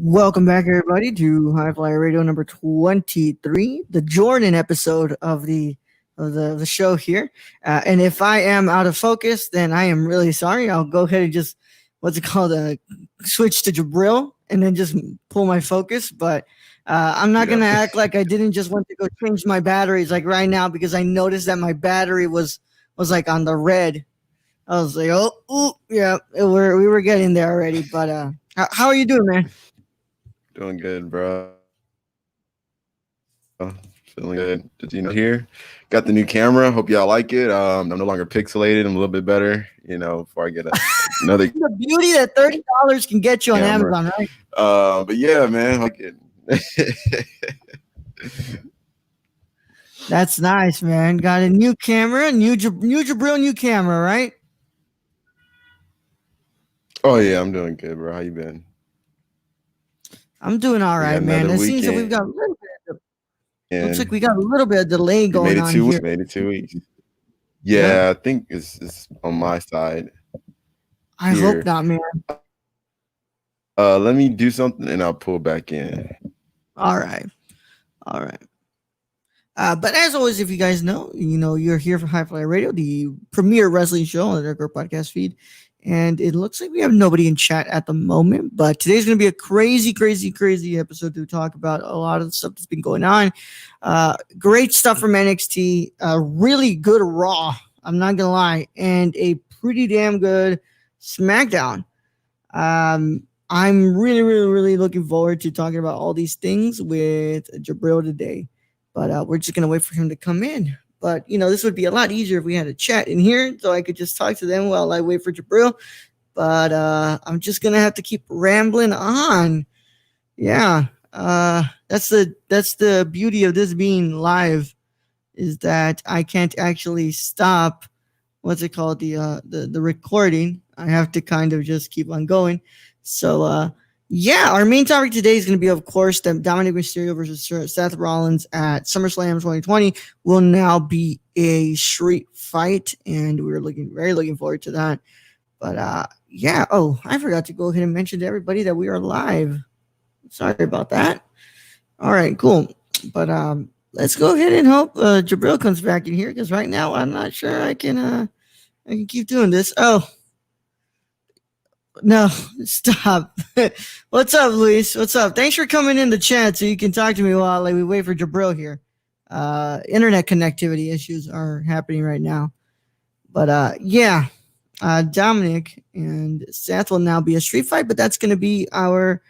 Welcome back, everybody, to High Flyer Radio number 23, the Jordan episode of the show here. And if I am out of focus, then I am really sorry. I'll go ahead and just switch to Jabril and then just pull my focus. But I'm not Yeah. gonna act like I didn't just want to go change my batteries like right now because I noticed that my battery was like on the red. I was like, oh, ooh, yeah, we were getting there already. But how are you doing, man? Doing good, bro. Feeling good. Just here. Got the new camera. Hope y'all like it. I'm no longer pixelated. I'm a little bit better. Before I get another The beauty that $30 can get you on camera. Amazon, right? But yeah, man. Like it. That's nice, man. Got a new camera, new Jabril, new camera, right? Oh yeah, I'm doing good, bro. How you been? I'm doing all We right, got man. another It seems that we've weekend. got a little bit. Looks like we got a little bit of delay We made going it on 2 weeks. here. Made it 2 weeks. Yep. Yeah, I think it's on my side I hope here. not, man. Let me do something and I'll pull back in. All right, all right. But as always, if you guys know, you're here for High Fly Radio, the premier wrestling show on the Dark podcast feed. And it looks like we have nobody in chat at the moment, but today's going to be a crazy, crazy, crazy episode to talk about a lot of the stuff that's been going on. Great stuff from NXT, really good Raw, I'm not going to lie, and a pretty damn good SmackDown. I'm really, really, really looking forward to talking about all these things with Jabril today. But we're just going to wait for him to come in. But, this would be a lot easier if we had a chat in here so I could just talk to them while I wait for Jabril. But I'm just going to have to keep rambling on. Yeah. That's the beauty of this being live is that I can't actually stop the recording. I have to kind of just keep on going. So yeah, our main topic today is going to be, of course, that Dominik Mysterio versus Seth Rollins at SummerSlam 2020 will now be a street fight, and we're very looking forward to that. But yeah, oh, I forgot to go ahead and mention to everybody that we are live. Sorry about that. All right, cool. But let's go ahead and hope Jabril comes back in here because right now I'm not sure I can keep doing this. Oh. No, stop. What's up, Luis? What's up? Thanks for coming in the chat so you can talk to me while we wait for Jabril here. Internet connectivity issues are happening right now. But yeah, Dominik and Seth will now be a street fight, but that's going to be our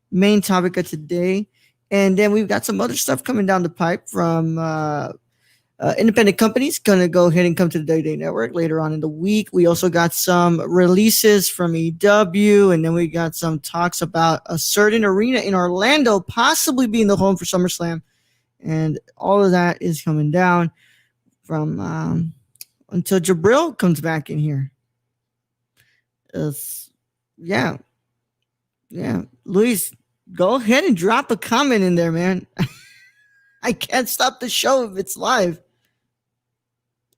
main topic of today. And then we've got some other stuff coming down the pipe from independent companies going to go ahead and come to the Day Network later on in the week. We also got some releases from EW, and then we got some talks about a certain arena in Orlando possibly being the home for SummerSlam. And all of that is coming down from until Jabril comes back in here. Yeah. Luis, go ahead and drop a comment in there, man. I can't stop the show if it's live.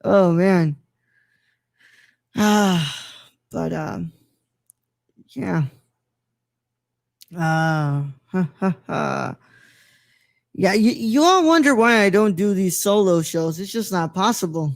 Oh man. But yeah. Yeah, you all wonder why I don't do these solo shows. It's just not possible.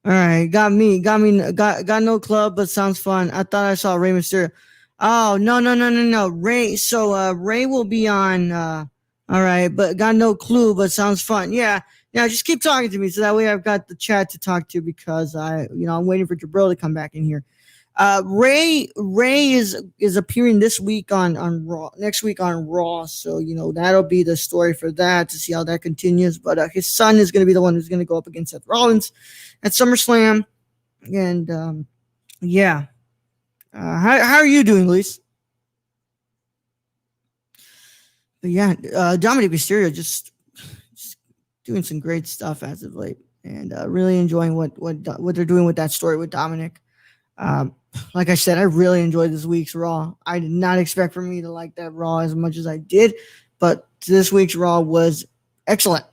All right, got no club, but sounds fun. I thought I saw Rey Mysterio. Oh no. Ray. So Ray will be on. All right, but got no clue, but sounds fun. Yeah, just keep talking to me so that way I've got the chat to talk to because I'm waiting for Jabril to come back in here. Ray is appearing this week on Raw, next week on Raw, so that'll be the story for that to see how that continues. But his son is going to be the one who's going to go up against Seth Rollins at SummerSlam, and yeah. How are you doing, Luis? But yeah, Dominik Mysterio just doing some great stuff as of late, and really enjoying what they're doing with that story with Dominik. Like I said, I really enjoyed this week's Raw. I did not expect for me to like that Raw as much as I did, but this week's Raw was excellent.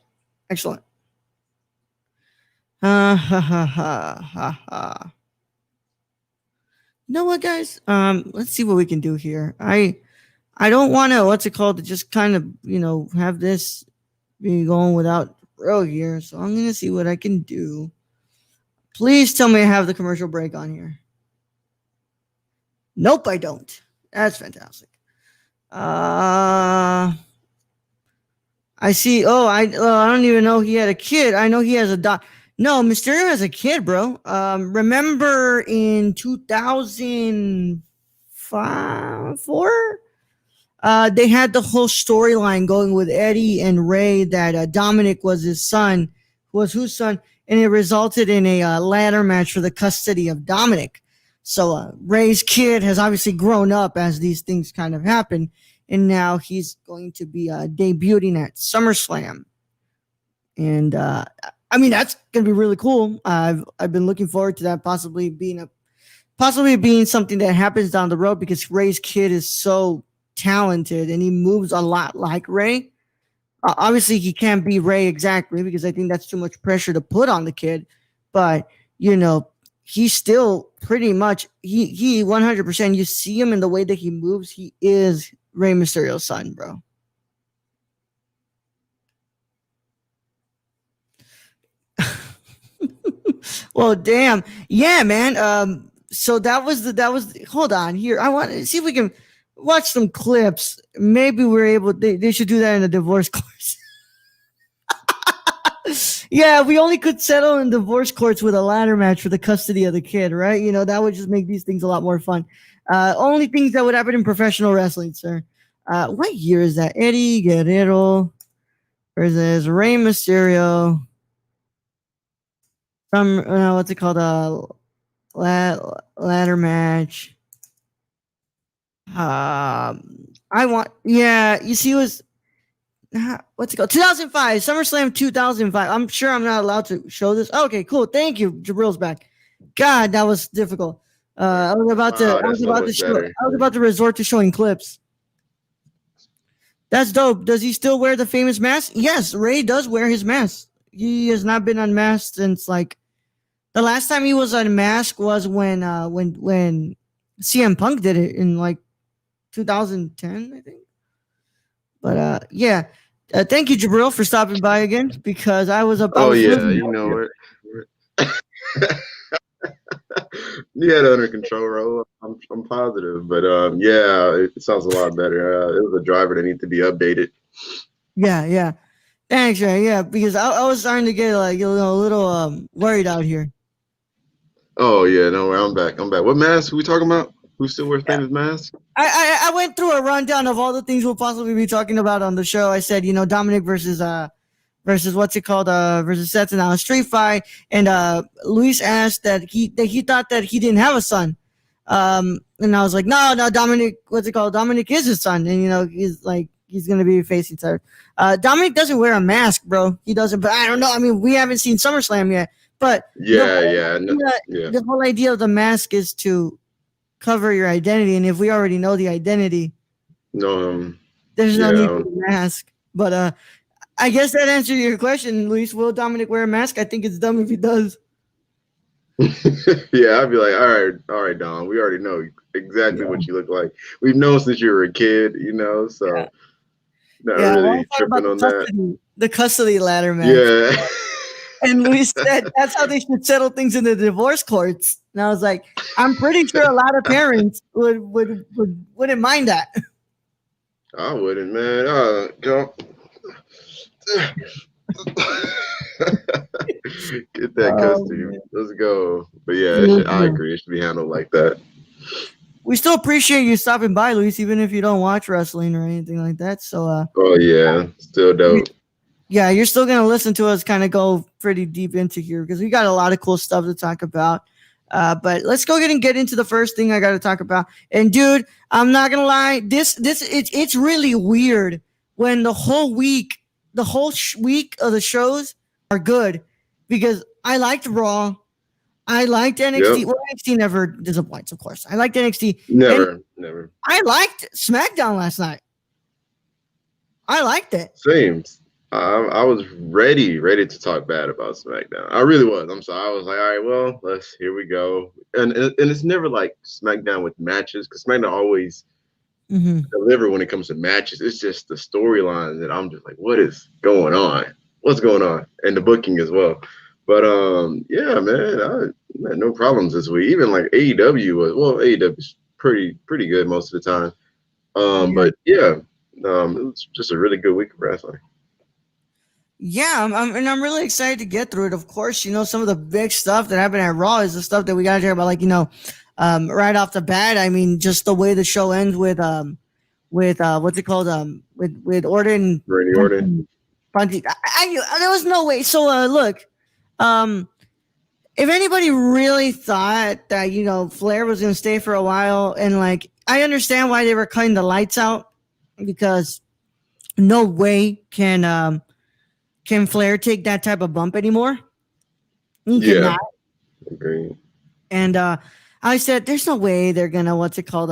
Excellent. Ha ha ha ha ha. You know what, guys? Let's see what we can do here. I don't want to, what's it called, to just kind of, have this be going without Bro here. So I'm going to see what I can do. Please tell me I have the commercial break on here. Nope, I don't. That's fantastic. I see. Oh, I don't even know he had a kid. I know he has a dog. No, Mysterio has a kid, bro. Remember in 2005, 4? They had the whole storyline going with Eddie and Ray that Dominik was his son, was whose son, and it resulted in a ladder match for the custody of Dominik. So Ray's kid has obviously grown up as these things kind of happen, and now he's going to be debuting at SummerSlam. And I mean, that's going to be really cool. I've been looking forward to that possibly being something that happens down the road because Ray's kid is so talented and he moves a lot like Ray. Obviously, he can't be Ray exactly because I think that's too much pressure to put on the kid. But he's still pretty much he 100%. You see him in the way that he moves. He is Rey Mysterio's son, bro. Well, damn, yeah, man. So hold on here. I want to see if we can watch some clips. Maybe we're able. They should do that in the divorce courts. Yeah, we only could settle in divorce courts with a ladder match for the custody of the kid, right? That would just make these things a lot more fun. Only things that would happen in professional wrestling, sir. What year is that? Eddie Guerrero versus Rey Mysterio. What's it called? Ladder match. You see, it was what's it called? 2005, SummerSlam 2005. I'm sure I'm not allowed to show this. Okay, cool. Thank you. Jabril's back. God, that was difficult. I was about to resort to showing clips. That's dope. Does he still wear the famous mask? Yes, Ray does wear his mask. He has not been unmasked since the last time he was unmasked was when CM Punk did it in 2010, I think. But yeah, thank you, Jabril, for stopping by again because I was up. Oh yeah, you had it under control, Ro. I'm positive, but yeah, it sounds a lot better. It was a driver that needs to be updated. Yeah. Thanks, Ray. Yeah, because I was starting to get a little worried out here. Oh yeah, no, I'm back. What mask are we talking about? Who still wears famous masks? I went through a rundown of all the things we'll possibly be talking about on the show. I said, Dominik versus what's it called? Versus Seth in a street fight. And Luis asked that he thought that he didn't have a son. And I was like, no, Dominik, what's it called? Dominik is his son. And he's gonna be facing Seth. Dominik doesn't wear a mask, bro. He doesn't, but I don't know. I mean, we haven't seen SummerSlam yet. But the whole idea of the mask is to cover your identity, and if we already know the identity, there's no need for the mask. But I guess that answers your question, Luis. Will Dominik wear a mask? I think it's dumb if he does. Yeah, I'd be like, all right, Dom. We already know exactly what you look like. We've known since you were a kid, so not really tripping on that. The custody ladder match. Yeah. And Luis said that's how they should settle things in the divorce courts. And I was like, I'm pretty sure a lot of parents wouldn't mind that. I wouldn't, man. Go. Get that custody. Let's go. But yeah, I agree. It should be handled like that. We still appreciate you stopping by, Luis, even if you don't watch wrestling or anything like that. So oh yeah, still dope. Yeah, you're still going to listen to us kind of go pretty deep into here because we got a lot of cool stuff to talk about. But let's go ahead and get into the first thing I got to talk about. And dude, I'm not going to lie. It's really weird when the whole week of the shows are good because I liked Raw. I liked NXT. Yep. Well, NXT never disappoints, of course. I liked NXT. Never. I liked SmackDown last night. I liked it. Same. I was ready to talk bad about SmackDown. I really was. I'm sorry. I was like, all right, well, here we go. And it's never like SmackDown with matches because SmackDown always deliver when it comes to matches. It's just the storyline that I'm just like, what is going on? What's going on? And the booking as well. But yeah, man, I had no problems this week. Even like AEW AEW's pretty good most of the time. But yeah, it was just a really good week of wrestling. Yeah, and I'm really excited to get through it. Of course, some of the big stuff that happened at Raw is the stuff that we got to talk about. Like, right off the bat, I mean, just the way the show ends with what's it called? With Orton. Randy Orton. There was no way. So look, if anybody really thought that Flair was going to stay for a while, and like I understand why they were cutting the lights out, because no way can Flair take that type of bump anymore. He cannot. Agree. And I said, there's no way they're gonna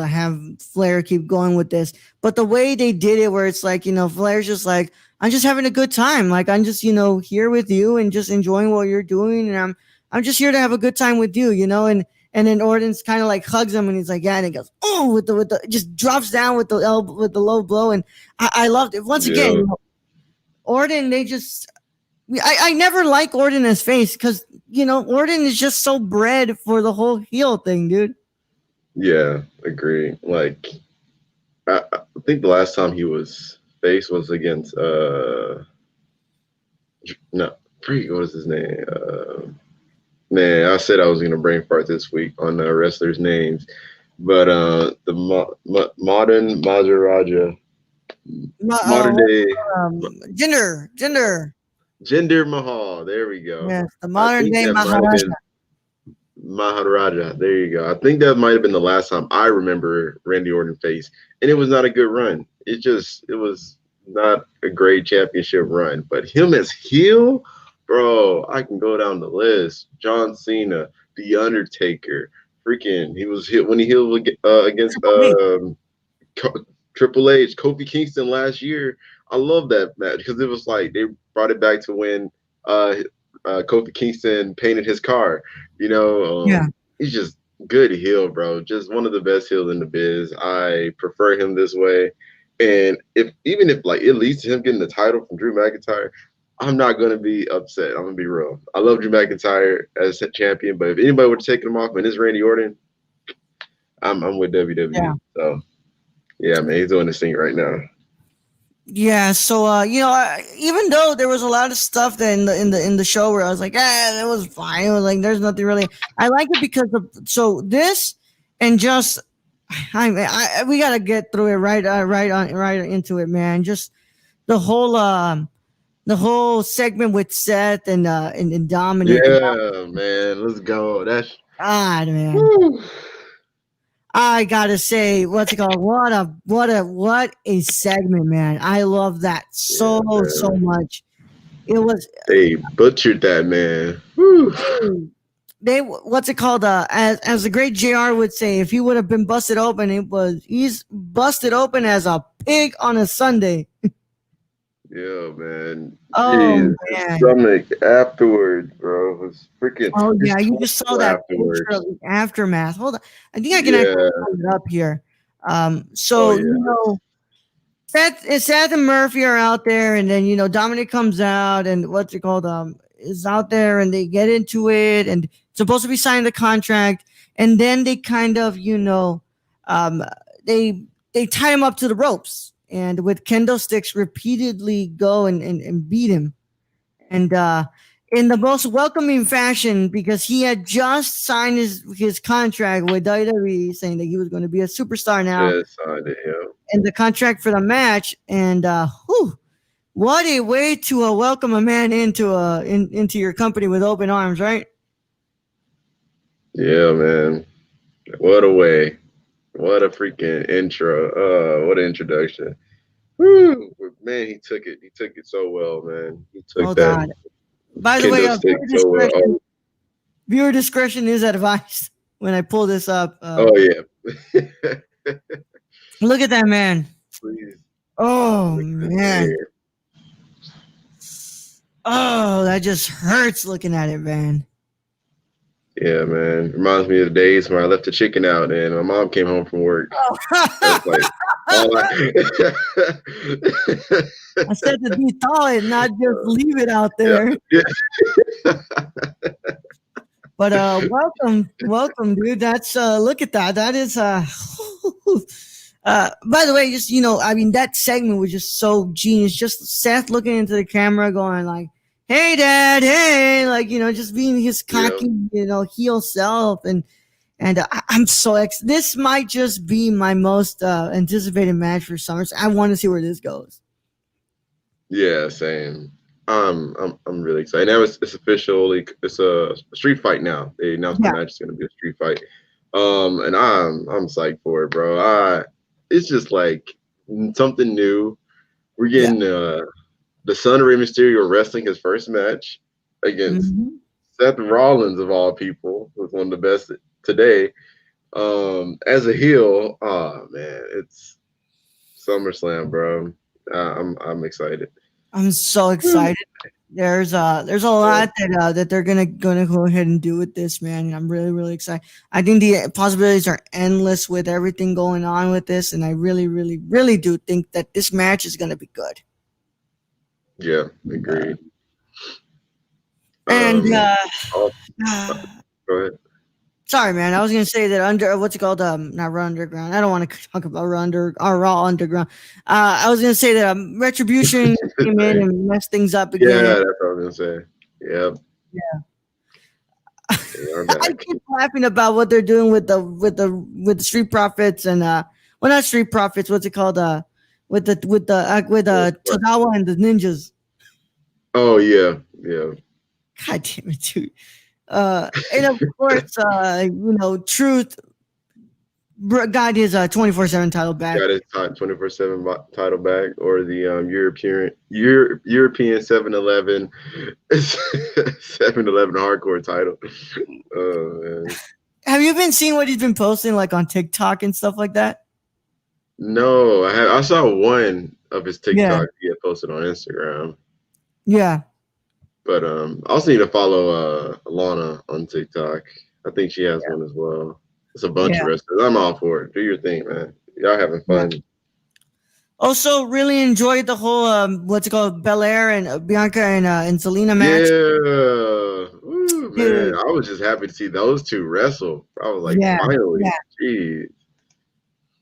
have Flair keep going with this. But the way they did it, where it's like, Flair's just like, I'm just having a good time. Like, I'm just, here with you and just enjoying what you're doing, and I'm just here to have a good time with you, and then Orton's kind of like hugs him, and he's like, yeah, and he goes, oh, with the just drops down with the elbow, with the low blow, and I loved it. Once again, Orton, I never like Orton as face, because Orton is just so bred for the whole heel thing, dude. Yeah, agree. Like, I think the last time he was face was against what was his name? Man, I said I was gonna brain fart this week on wrestlers' names, but the modern Maharaja, modern day Jinder Mahal. There we go. Yes, the modern day Maharaja. There you go. I think that might have been the last time I remember Randy Orton face, and it was not a good run. It was not a great championship run. But him as heel, bro, I can go down the list. John Cena, The Undertaker, freaking, he was hit when he healed against Triple H, Kofi Kingston last year. I love that match because it was like they brought it back to when Kofi Kingston painted his car. He's just good heel, bro. Just one of the best heels in the biz. I prefer him this way. And even if like it leads to him getting the title from Drew McIntyre, I'm not gonna be upset. I'm gonna be real. I love Drew McIntyre as a champion, but if anybody would have taken him off and it's Randy Orton, I'm with WWE. Yeah. So yeah, man, he's doing this thing right now. Yeah, so even though there was a lot of stuff that in the show where I was like, that was fine. It was like there's nothing really. I like it because of this and just we gotta get through it right into it, man. Just the whole segment with Seth and Dominik. Yeah, man, let's go. That's man. Woo. I gotta say, what's it called? What a segment, man! I love that so much. It was they butchered that, man. Woo. What's it called? As the great JR would say, if he would have been busted open, he's busted open as a pig on a Sunday. Yeah, man. Oh, man. Stomach afterwards, bro. It was freaking. Oh, yeah. You just saw that picture of the aftermath. Hold on. I think I can actually put it up here. Seth and Murphy are out there, and then, Dominik comes out, and what's it called? Is out there, and they get into it, and supposed to be signing the contract, and then they kind of, they tie him up to the ropes. And with kendo sticks repeatedly go and beat him. And in the most welcoming fashion, because he had just signed his contract with WWE, saying that he was going to be a superstar now. Yeah, signed it, yeah. And the contract for the match. And what a way to welcome a man into your company with open arms, right? Yeah, man. What a way. What a freaking intro. What an introduction. Woo! Man, he took it. He took it so well, man. He took that. God. By the way, viewer discretion is advised when I pull this up. Yeah. Look at that, man. Please. Oh, man. Oh, that just hurts looking at it, man. Yeah, man. Reminds me of the days when I left the chicken out and my mom came home from work. Oh. Like, All I, I said to be tall and not just leave it out yeah, there. yeah, But welcome, dude. That's look at that. That is by the way, just I mean that segment was just so genius. Just Seth looking into the camera, going like, "Hey, Dad, hey," like just being his yeah, cocky, heel self, and I'm so this might just be my most anticipated match for Summers. I want to see where this goes. yeah. Same. I'm really excited. Now it's official. Like, it's a street fight now. They announced the Yeah. match is going to be a street fight. And I'm psyched for it, bro. It's just like something new. We're Yeah. getting the son of Rey Mysterio wrestling his first match against Hmm. Seth Rollins of all people, who's one of the best today. As a heel, oh man, it's SummerSlam, bro. I'm excited. I'm so Hmm. excited. There's a Yeah, lot that they're gonna go ahead and do with this, man, and I'm really excited. I think the possibilities are endless with everything going on with this, and I really do think that this match is gonna be good. yeah, Uh, agreed. and I'll, go ahead. sorry, man, I was gonna say that under what's it called? Not Raw Underground. I don't want to talk about Raw Underground. I was gonna say that Retribution came in Dang. and messed things up Yeah, again. that's what I was gonna say. Yep, they are I back. keep laughing about what they're doing with the Street Profits and well, not Street Profits. What's it called? With What? Tozawa and the ninjas. Oh yeah, yeah. God damn it, dude. And of course, Truth got his 24/7 title back. Got his 24/7 title back, or the European 7-Eleven 7-Eleven hardcore title. Oh man. Have you been seeing what he's been posting like on TikTok and stuff like that? No, I saw one of his Yeah, TikToks he had posted on Instagram, yeah, but I also need to follow Alana on TikTok. I think she has yeah, one as well. It's a bunch of yeah, wrestlers. I'm all for it. Do your thing, man. Y'all having yeah. fun. Also, really enjoyed the whole what's it called, Belair and Bianca and Selena match, Yeah. Ooh, man. dude. I was just happy to see those two wrestle. I was like, Yeah, finally. yeah, Jeez.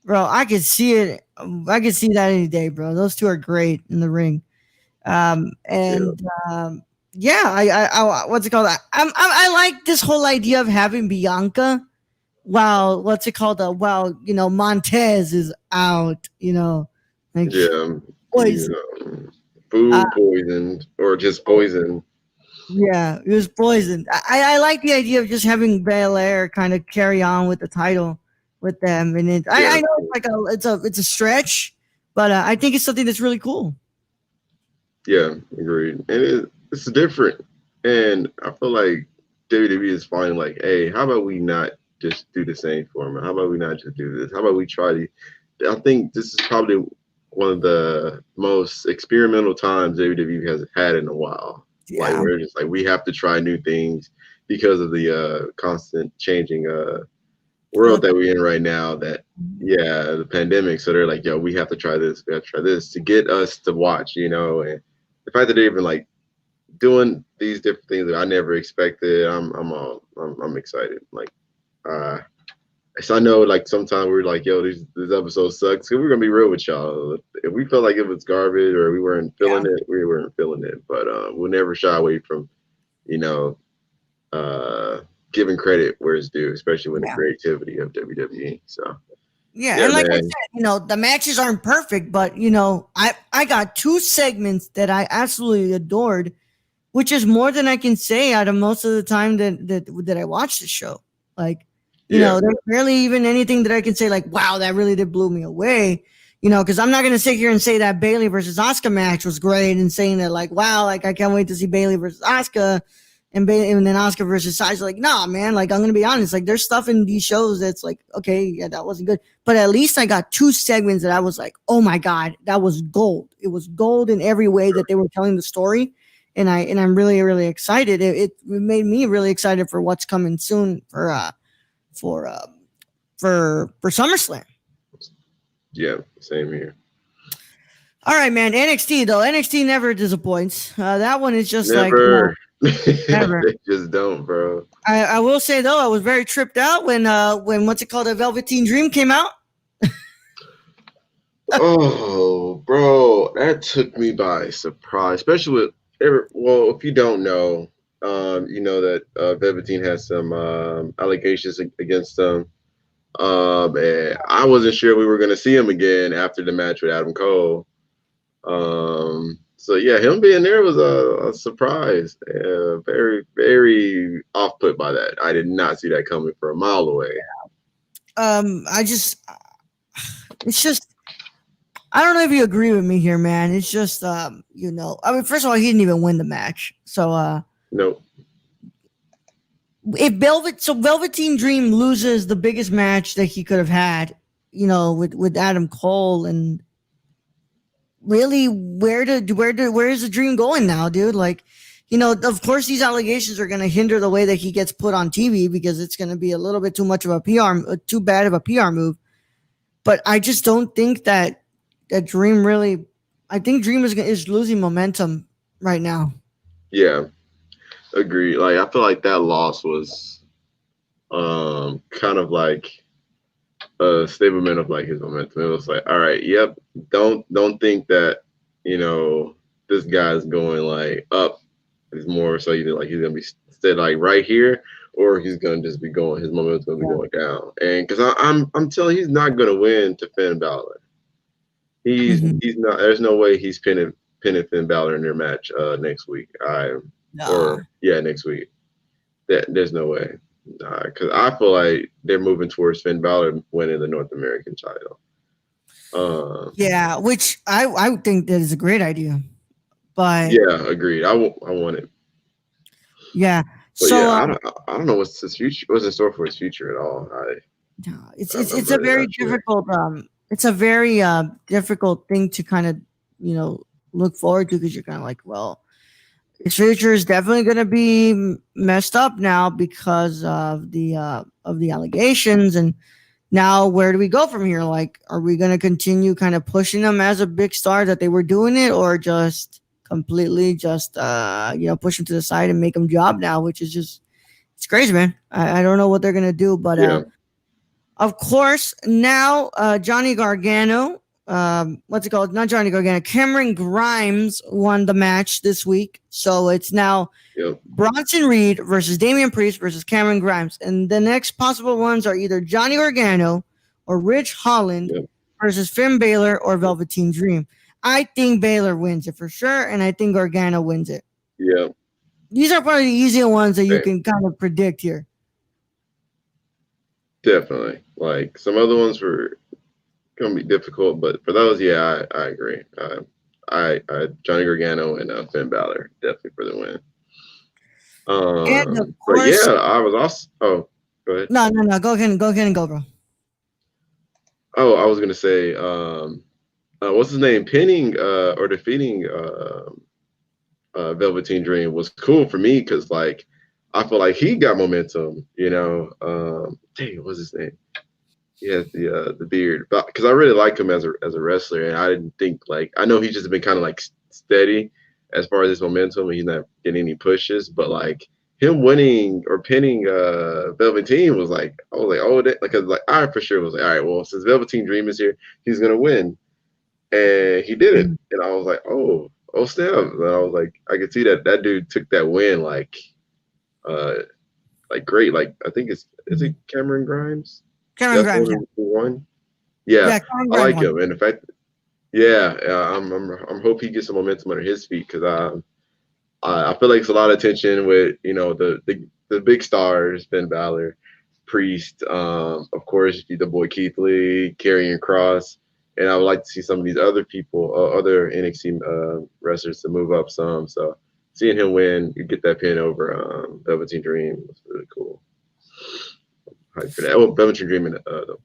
bro. I could see it. I could see that any day, bro. Those two are great in the ring. Yeah. And yeah, I what's it called? I like this whole idea of having Bianca while what's it called? While Montez is out. Like Yeah. poison. Uh, Food poisoned or just poison. yeah, it was poison. I like the idea of just having Belair kind of carry on with the title with them, and I Yeah. know it's like it's a stretch, but I think it's something that's really cool. Yeah. Agreed. And it's different. And I feel like WWE is finally like, hey, how about we not just do the same format? How about we not just do this? How about we try to I think this is probably one of the most experimental times WWE has had in a while. Like Yeah, we're just like we have to try new things because of the constant changing world look, that we're in right now. That yeah, the pandemic. So they're like, yo, we have to try this. We have to try this to get us to watch. And the fact that they're even like doing these different things that I never expected. I'm excited. Like uh so I know, like sometimes we're like, "Yo, this episode sucks." So we're gonna be real with y'all. If we felt like it was garbage or we weren't feeling yeah, it, we weren't feeling it. But we'll never shy away from, you know, uh, giving credit where it's due, especially when the yeah. creativity of WWE. So Yeah, yeah, and like I man. said, the matches aren't perfect, but I got two segments that I absolutely adored, which is more than I can say out of most of the time that I watch the show. Like, Yeah, there's barely even anything that I can say like, wow, that really did blew me away. Because I'm not gonna sit here and say that Bailey versus Asuka match was great and saying that like, wow, like I can't wait to see Bailey versus Asuka and then Asuka versus Sasha. Like, nah, man, like I'm gonna be honest, like there's stuff in these shows that's like, okay, yeah, that wasn't good. But at least I got two segments that I was like, oh my god, that was gold. It was gold in every way that they were telling the story and I'm really excited. It made me really excited for what's coming soon for for SummerSlam. Yeah, same here. All right, man. NXT though, NXT never disappoints. That one is just like Never. never. They just don't, bro. I will say though, I was very tripped out when what's it called, a Velveteen Dream came out. Oh, bro, that took me by surprise. Especially with well, if you don't know, you know that Velveteen has some allegations against him. And I wasn't sure we were gonna see him again after the match with Adam Cole. So yeah, him being there was a surprise. Very, very off put by that. I did not see that coming from a mile away. I just, it's just, I don't know if you agree with me here, man. It's just, you know, I mean, first of all, he didn't even win the match. So, Nope. if Velveteen Dream loses the biggest match that he could have had, you know, with Adam Cole, and really, where is the Dream going now, dude? Like, you know, of course, these allegations are going to hinder the way that he gets put on TV because it's going to be a little bit too much of a too bad of a PR move. But I just don't think that Dream really. I think Dream is losing momentum right now. Yeah, agree. Like I feel like that loss was kind of like a stablement of like his momentum. It was like, all right, yep, don't think that, you know, this guy's going like up. It's more so you like he's gonna be stay like right here, or he's gonna just be going. His momentum's gonna be going down. And because I'm telling, he's not gonna win to Finn Balor. He's not. There's no way he's pinning Finn Balor in their match next week. Next week. There's no way. Because I feel like they're moving towards Finn Balor winning the North American title. Yeah, which I think that is a great idea. But yeah, agreed. I want it. Yeah. But so yeah, I don't know what's his future. What's in store for his future at all. It's a very difficult it's a very difficult thing to kind of, you know, look forward to, because you're kind of like, well, his future is definitely going to be messed up now because of the allegations. And now where do we go from here? Like, are we going to continue kind of pushing them as a big star that they were doing it, or just completely just you know, push them to the side and make them job now, which is just, it's crazy, man. I don't know what they're going to do, but of course, now Johnny Gargano, what's it called? Not Johnny Gargano. Cameron Grimes won the match this week. So it's now Bronson Reed versus Damian Priest versus Cameron Grimes. And the next possible ones are either Johnny Gargano or Rich Holland versus Finn Balor or Velveteen Dream. I think Balor wins it for sure, and I think Gargano wins it. Yeah. These are probably the easier ones that you can kind of predict here. Definitely. Like some other ones were gonna be difficult, but for those, yeah, I agree. I Johnny Gargano and Finn Balor definitely for the win. And of but course, yeah, I was also. Oh, go ahead. No. Go ahead and go, bro. Oh, I was gonna say, what's his name? Pinning or defeating Velveteen Dream was cool for me because like I feel like he got momentum. You know, dang, what's his name? He has the beard, because I really like him as a wrestler, and I didn't think like, I know he's just been kind of like steady as far as his momentum, and he's not getting any pushes, but like him winning or pinning Velveteen was like, I was like, oh, that, because like I for sure was like, all right, well, since Velveteen Dream is here, he's gonna win, and he did it, and I was like, oh snap, and I was like, I could see that dude took that win like great, like I think is it Cameron Grimes? Cameron Grimes, won. Yeah, I like him, and the fact, I'm hope he gets some momentum under his feet, because I feel like it's a lot of tension with, you know, the big stars, Finn Balor, Priest, of course the boy Keith Lee, Karrion Kross, and I would like to see some of these other people, other NXT wrestlers to move up some. So seeing him win, you get that pin over Velveteen Dream was really cool. For that. Oh, Velveteen Dream and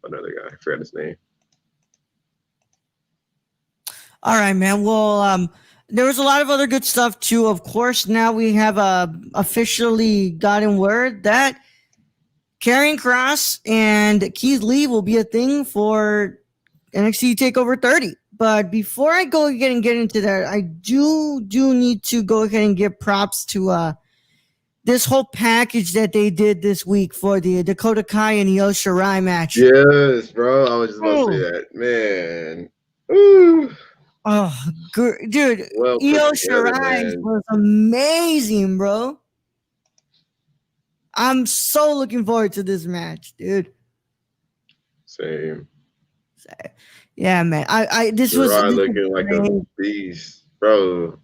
another guy. I forgot his name. All right, man. Well, there was a lot of other good stuff too. Of course, now we have officially gotten word that Karrion Kross and Keith Lee will be a thing for NXT Takeover 30. But before I go ahead and get into that, I do need to go ahead and give props to this whole package that they did this week for the Dakota Kai and Io Shirai match. Yes, bro. I was just about to say that, man. Ooh. Oh, dude, Well Io put together, Shirai man. was amazing, bro. I'm so looking forward to this match, dude. Same. Yeah, man. This was looking like a beast, bro.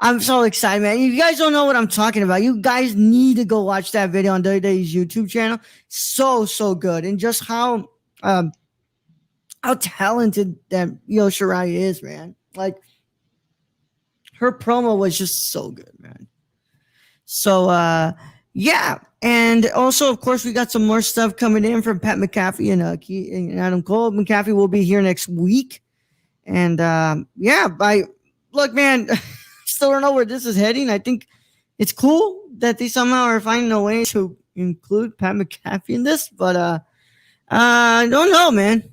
I'm so excited, man. If you guys don't know what I'm talking about, you guys need to go watch that video on WWE's YouTube channel. So good, and just how talented that Io Shirai is, man. Like her promo was just so good, man. So yeah, and also of course we got some more stuff coming in from Pat McAfee and Adam Cole. McAfee will be here next week, and yeah, look, man. Still don't know where this is heading. I think it's cool that they somehow are finding a way to include Pat McAfee in this, but I don't know, man.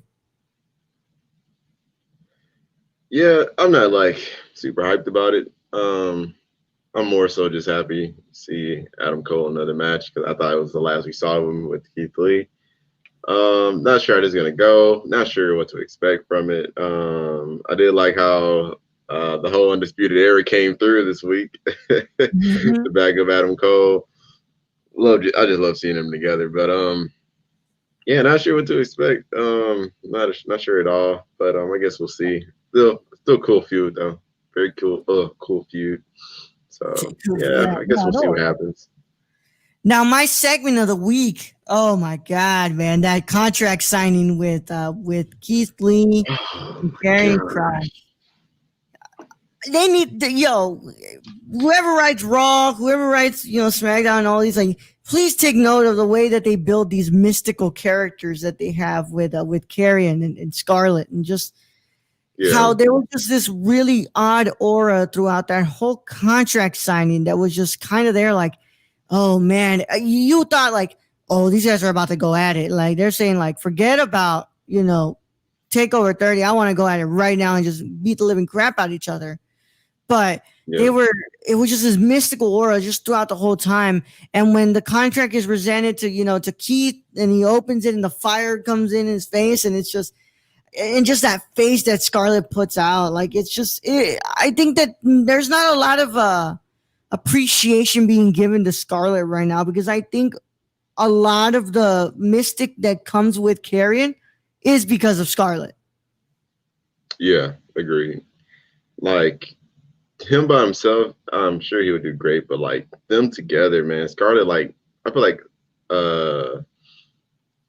Yeah, I'm not like super hyped about it. I'm more so just happy to see Adam Cole in another match because I thought it was the last we saw of him with Keith Lee. Not sure how this is gonna go. Not sure what to expect from it. I did like how the whole Undisputed Era came through this week. The back of Adam Cole. I just love seeing them together. But yeah, not sure what to expect. Not sure at all. But I guess we'll see. Still cool feud though. Very cool. Cool feud. So yeah, I guess we'll see what happens. Now my segment of the week. Oh my God, man! That contract signing with Keith Lee and Karrion Kross. They need whoever writes Raw, whoever writes SmackDown, all these, like, please take note of the way that they build these mystical characters that they have with Karrion and Scarlett, and just how there was just this really odd aura throughout that whole contract signing that was just kind of there, like, oh man, you thought like, oh, these guys are about to go at it, like they're saying like, forget about Takeover 30, I want to go at it right now and just beat the living crap out of each other. But it was just this mystical aura just throughout the whole time. And when the contract is presented to Keith and he opens it and the fire comes in his face, and it's just that face that Scarlett puts out, like, it's just, I think that there's not a lot of appreciation being given to Scarlett right now, because I think a lot of the mystic that comes with Karrion is because of Scarlett. Yeah, agreed. Like, him by himself, I'm sure he would do great, but like them together, man, Scarlett, like, I feel like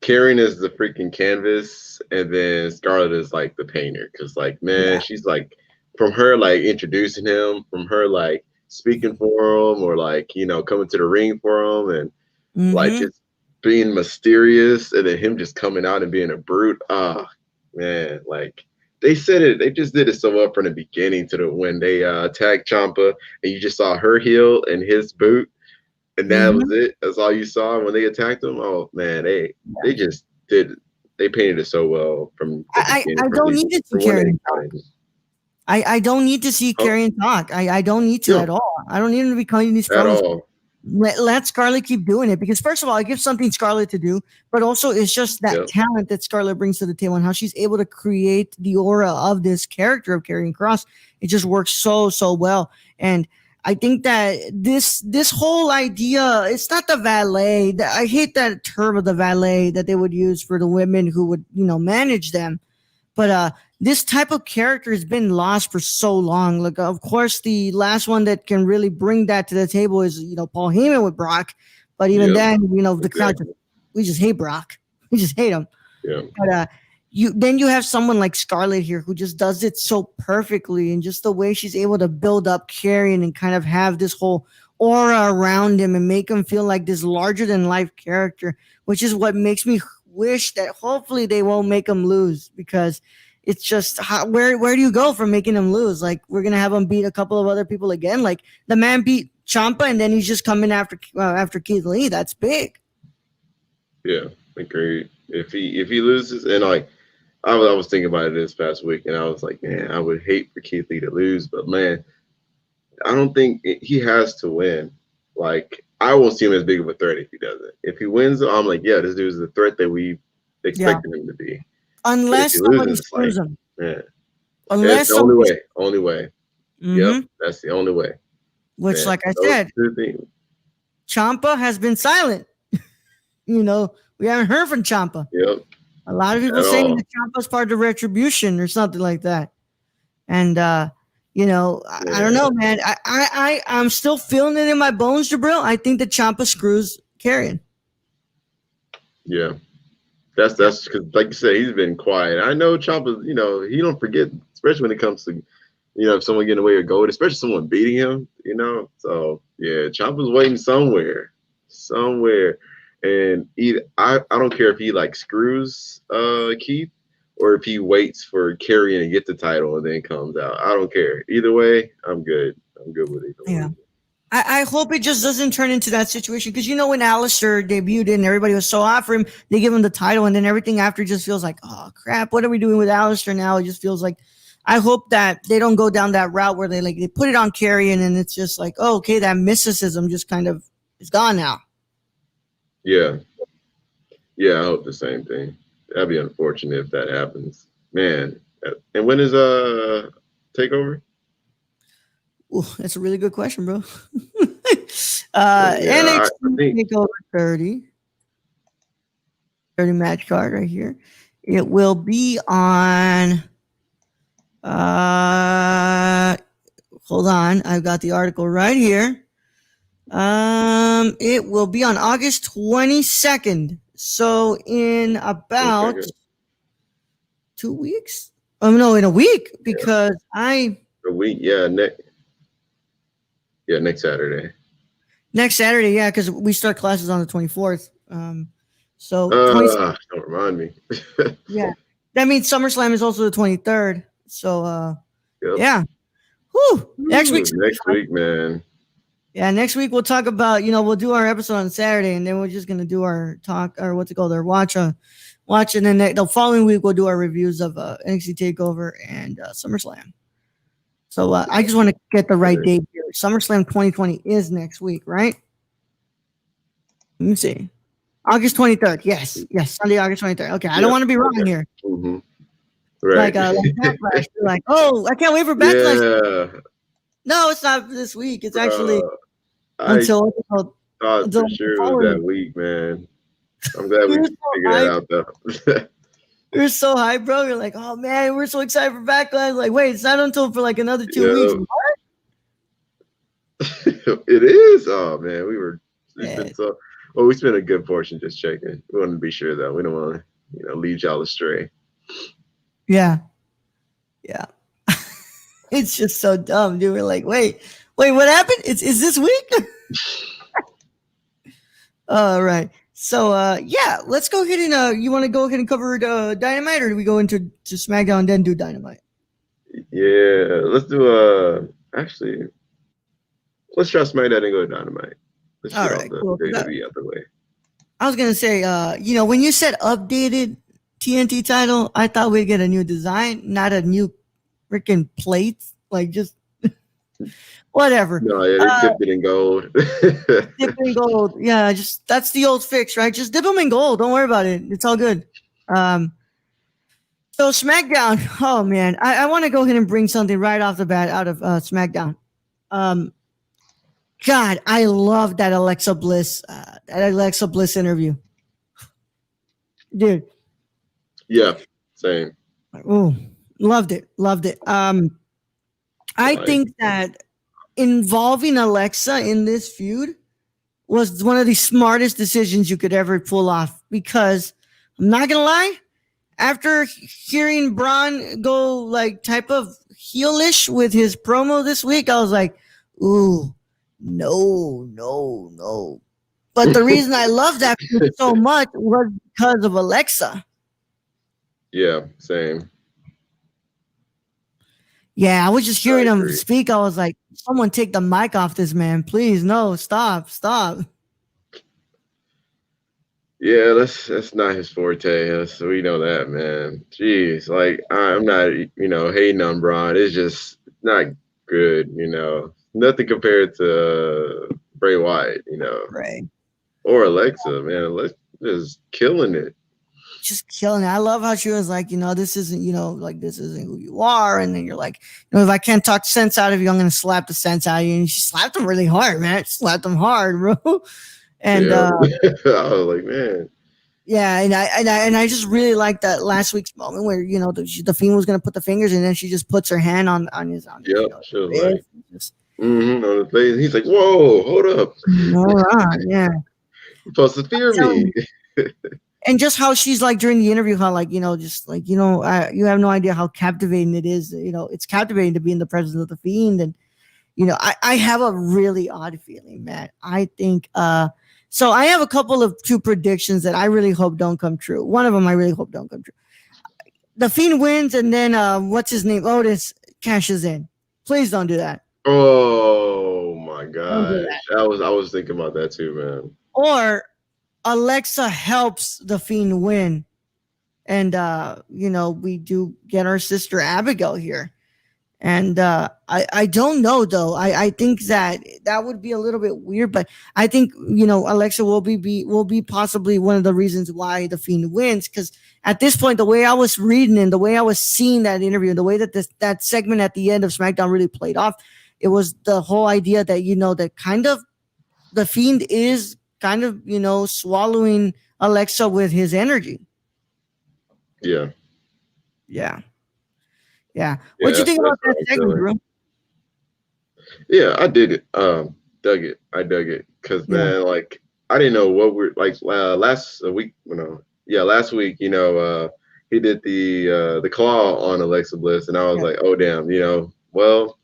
Karrion is the freaking canvas, and then Scarlett is like the painter, because like, man, she's like, from her like introducing him, from her like speaking for him, or like coming to the ring for him, and like just being mysterious, and then him just coming out and being a brute. Man, like, they said it. They just did it so well from the beginning to when they attacked Ciampa, and you just saw her heel and his boot, and that was it. That's all you saw when they attacked him. Oh man, they just did. They painted it so well from the beginning. I don't need to see Karrion talk. I don't need to see Karrion talk. I don't need to at all. I don't need him to be calling these promos. At all. Let Scarlett keep doing it, because first of all, it gives something Scarlett to do, but also it's just that talent that Scarlett brings to the table and how she's able to create the aura of this character of Karrion Kross. It just works so well. And I think that this whole idea, it's not the valet. I hate that term of the valet that they would use for the women who would manage them. But this type of character has been lost for so long. Like, of course, the last one that can really bring that to the table is, Paul Heyman with Brock. But even then, the crowd, we just hate Brock. We just hate him. Yeah. But you have someone like Scarlett here who just does it so perfectly, and just the way she's able to build up Karrion and kind of have this whole aura around him and make him feel like this larger than life character, which is what makes me wish that hopefully they won't make him lose, because it's just where do you go from making him lose? Like, we're gonna have him beat a couple of other people again. Like, the man beat Ciampa, and then he's just coming after Keith Lee. That's big. Yeah, agreed. If he loses, and like, I was thinking about it this past week, and I was like, man, I would hate for Keith Lee to lose, but man, I don't think he has to win. Like, I won't see him as big of a threat if he doesn't. If he wins, I'm like, yeah, this dude's the threat that we Yeah. expected him to be. But if he Unless somebody loses, it's like, screws him. man, it's Unless the only somebody, way. Only way. Yep, mm-hmm. that's the only way. Which, Man, like I those said, two things. Champa has been silent. We haven't heard from Champa. Yep, A lot of people at saying all. that Champa's part of retribution or something like that. And I don't know, Yeah, man. I'm still feeling it in my bones, Jabril. I think that Champa screws Carrion. yeah. That's because, like you said, he's been quiet. I know Ciampa. He don't forget, especially when it comes to, if someone getting away with gold, especially someone beating him. So yeah, Ciampa's waiting somewhere, and I don't care if he like screws Keith or if he waits for Karrion to get the title and then comes out. I don't care. Either way, I'm good. I'm good with either Yeah. one. I hope it just doesn't turn into that situation because when Alistair debuted and everybody was so hot for him, they give him the title and then everything after just feels like, oh crap, what are we doing with Alistair now? It just feels like I hope that they don't go down that route where they put it on Carrion and it's just like, oh, okay, that mysticism just kind of is gone now. Yeah, yeah. I hope the same thing. That'd be unfortunate if that happens, man. And when is takeover? Ooh, that's a really good question, bro. Yeah, I NXT think Takeover 30 match card right here. It will be on. Hold on, I've got the article right here. It will be on August 22nd. So in about okay, 2 weeks. Oh no, in a week because a week. Next Saturday. next Saturday, yeah, because we start classes on the 24th. So 20, Don't remind me. yeah, that means SummerSlam is also the 23rd. So Yep. yeah, whew. Next Ooh, next week, man. Yeah, next week we'll talk about, we'll do our episode on Saturday and then we're just gonna do our talk or what's it called, our watch and then the following week we'll do our reviews of NXT Takeover and SummerSlam. So I just want to get the right date here. SummerSlam 2020 is next week, right? Let me see. August 23rd. Yes, Sunday, August 23rd. Okay, I don't want to be wrong here. Mm-hmm. Right. Like Backlash. You're like, oh, I can't wait for Backlash. Yeah. No, it's not this week. It's actually I until thought for sure it was that week, man. I'm glad we figured that out, though. You're so hyped, bro. You're like, oh man, we're so excited for Backlash. Like, wait, it's not until for like another 2 weeks. What? It is. Oh man, we spent a good portion just checking. We want to be sure though. We don't want to, lead y'all astray. Yeah. It's just so dumb, dude. We're like, wait, what happened? Is this week? All right. So let's go ahead and you want to go ahead and cover Dynamite, or do we go into SmackDown and then do Dynamite? Yeah, let's do actually let's try SmackDown and go to Dynamite. Let's All right, cool. WWE out the way. I was gonna say, when you said updated TNT title, I thought we'd get a new design, not a new freaking plate. Like just whatever. No, yeah, they dipped it in gold. Dip in gold. Yeah, just that's the old fix, right? Just dip them in gold. Don't worry about it. It's all good. So SmackDown. Oh man, I want to go ahead and bring something right off the bat out of SmackDown. God, I love that Alexa Bliss interview, dude. Yeah, same. Oh, loved it. I think that involving Alexa in this feud was one of the smartest decisions you could ever pull off, because I'm not gonna lie, after hearing Braun go like type of heelish with his promo this week, I was like, ooh, no. But the reason I love that feud so much was because of Alexa. Yeah, same. Yeah, I was just hearing him speak. I was like, someone take the mic off this man, please. No, stop. Yeah, that's not his forte. We know that, man. Jeez, like I'm not, hating on Braun. It's just not good, Nothing compared to Bray Wyatt, Right. or Alexa, man. Alexa is killing it. Just killing it. I love how she was like, this isn't, like this isn't who you are. And then you're like, if I can't talk sense out of you, I'm gonna slap the sense out of you. And she slapped him really hard, man. She slapped him hard, bro. And Yeah, I was like, man. yeah, and I just really like that last week's moment where the Fiend was gonna put the fingers, and then she just puts her hand on his Yep, she was like, wrist. Just on the face. He's like, whoa, hold up, all right, yeah. you're supposed to fear me. And just how she's like during the interview, how like just like you have no idea how captivating it is. It's captivating to be in the presence of the Fiend, and I have a really odd feeling, man. I think so I have a couple of two predictions that I really hope don't come true. One of them I really hope don't come true. The Fiend wins, and then what's his name? Otis cashes in. Please don't do that. Oh my Don't do gosh, that. I was thinking about that too, man. Or Alexa helps the Fiend win, and we do get our sister Abigail here. And I don't know though. I think that would be a little bit weird, but I think Alexa will be possibly one of the reasons why the Fiend wins, because at this point, the way I was reading and the way I was seeing that interview, the way that that segment at the end of SmackDown really played off, it was the whole idea that that kind of the Fiend is kind of swallowing Alexa with his energy. Yeah, Yeah, yeah. What'd yeah, you that's think that's about how that I'm segment, feeling. bro? Yeah, I did it. Dug it. I dug it because Yeah, man, like I didn't know what we're like last week. Yeah, last week. He did the claw on Alexa Bliss, and I was yeah. like, oh damn, well,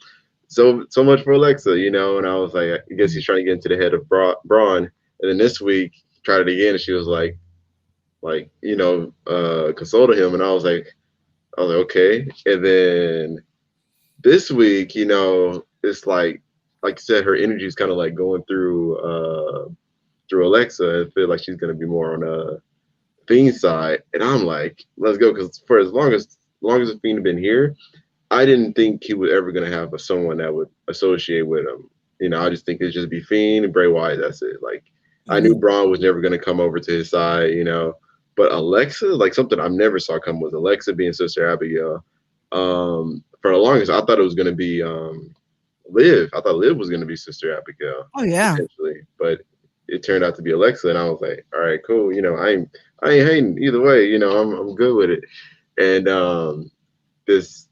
so much for Alexa, and I was like, I guess he's trying to get into the head of Braun, and then this week he tried it again, and she was like consulted him, and I was like, okay, and then this week, it's like you said, her energy is kind of like going through Alexa. I feel like she's gonna be more on a Fiend side, and I'm like, let's go, because for as long as the Fiend had been here, I didn't think he was ever gonna have someone that would associate with him. I just think it'd just be Fiend and Bray Wyatt. That's it. Like I knew Mhm. Braun was never gonna come over to his side, but Alexa, like something I never saw come was Alexa being Sister Abigail. For the longest, I thought it was gonna be Liv. I thought Liv was gonna be Sister Abigail Oh yeah. potentially, but it turned out to be Alexa, and I was like, all right, cool. I ain't hating either way. I'm good with it. And this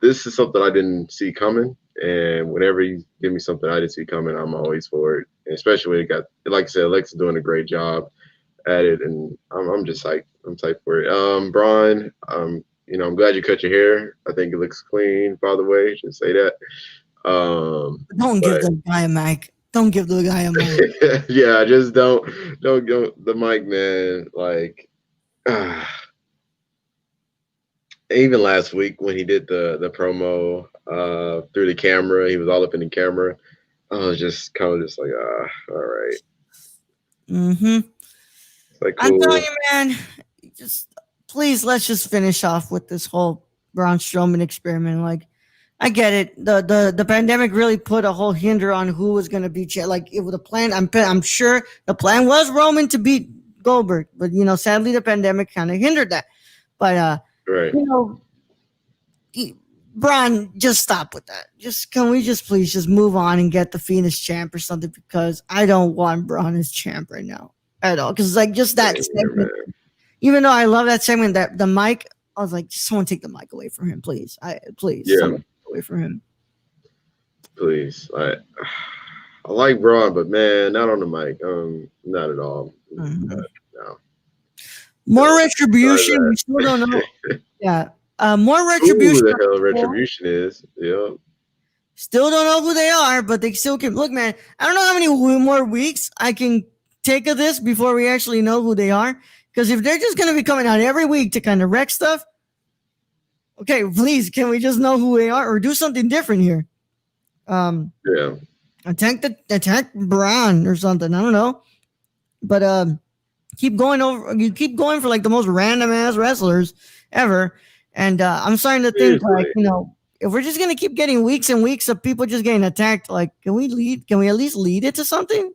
this is something I didn't see coming. And whenever you give me something I didn't see coming, I'm always for it. And especially when it got, like I said, Alexa's doing a great job at it, and I'm just like I'm psyched for it. Braun, I'm glad you cut your hair. I think it looks clean. By the way, should say that. Don't give But the guy a mic. Don't give the guy a mic. yeah, just don't go the mic, man. Like even last week when he did the promo through the camera, he was all up in the camera. I was just kind of just like, all right, Mm-hmm. it's like I'm telling cool. you, man. Just please, let's just finish off with this whole Braun Strowman experiment. Like, I get it. The pandemic really put a whole hinder on who was going to beat you. Like, it was the plan. I'm sure the plan was Roman to beat Goldberg, but sadly the pandemic kind of hindered that. But Right. you know, Braun, just stop with that. Just can we just please just move on and get the Phoenix champ or something, because I don't want Braun as champ right now at all. Because like just that Same here, segment, man. even though I love that segment, that the mic, I was like, someone take the mic away from him, please. Please, Yeah, someone take it away from him. please. I like Braun, but man, not on the mic. Not at all. Mhm. No, More no. Try retribution. that. We still don't know. Yeah. More Who retribution. the hell retribution is? Yeah. Still don't know who they are, but they still can. Look, man, I don't know how many more weeks I can take of this before we actually know who they are. Because if they're just going to be coming out every week to kind of wreck stuff, okay, please, can we just know who they are or do something different here? Yeah. Attack Braun or something. I don't know, but keep going over. You keep going for like the most random ass wrestlers ever, and I'm starting to think like, Seriously. if we're just gonna keep getting weeks and weeks of people just getting attacked, like, can we lead? Can we at least lead it to something?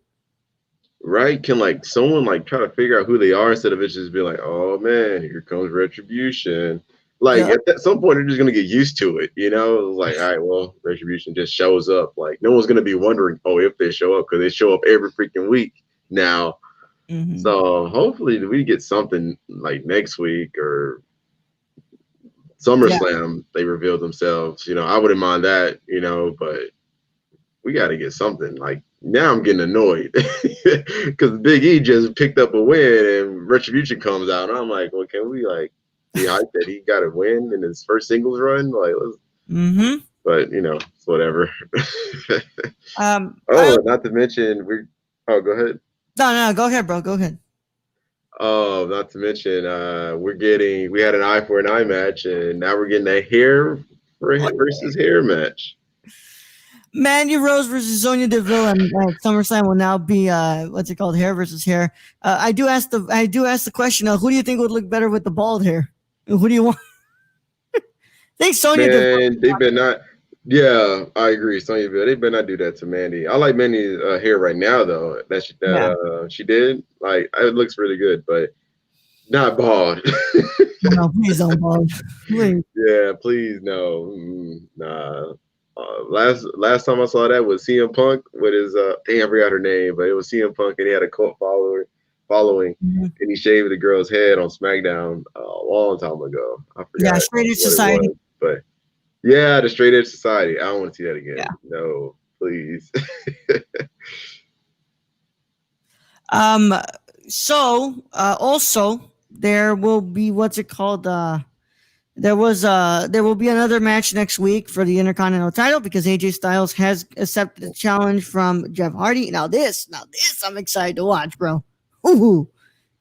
Right? Can like someone like try to figure out who they are instead of it just be like, oh man, here comes retribution. Like Yeah. at some point they're just gonna get used to it, you know? Like, all right, well, retribution just shows up. Like no one's gonna be wondering, oh, if they show up because they show up every freaking week now. Hmm. So hopefully we get something like next week or Yeah. SummerSlam. They reveal themselves. You know, I wouldn't mind that. You know, but we got to get something. Like now, I'm getting annoyed because Big E just picked up a win and Retribution comes out, and I'm like, well, can we like be hyped that he got a win in his first singles run? Like, let's, Hmm. but you know, it's whatever. I Oh, not to mention we. Oh, go ahead. no, go ahead, bro. Go ahead. Oh, not to mention, we had an eye for an eye match, and now we're getting a versus hair match. Mandy Rose versus Sonya Deville and SummerSlam will now be what's it called, hair versus hair. I do ask the question, who do you think would look better with the bald hair? Who do you want? I think Sonya Deville. Man, they better not. Yeah, I agree. Sonyaville, they better not do that to Mandy. I like Mandy's hair right now, though. Yeah. She did. Like, it looks really good, but not bald. No, please don't bald. Please. Yeah, please no. Nah. Last time I saw that was CM Punk with his damn, I forgot her name, but it was CM Punk and he had a cult following, Mhm. and he shaved the girl's head on SmackDown a long time ago. I Yeah, forgot Straight Edge what it Society. was, but yeah, the Straight Edge Society. I don't want to see that again. Yeah. No, please. Um. So, also there will be what's it called? There will be another match next week for the Intercontinental title because AJ Styles has accepted a challenge from Jeff Hardy. Now this, I'm excited to watch, bro. Ooh,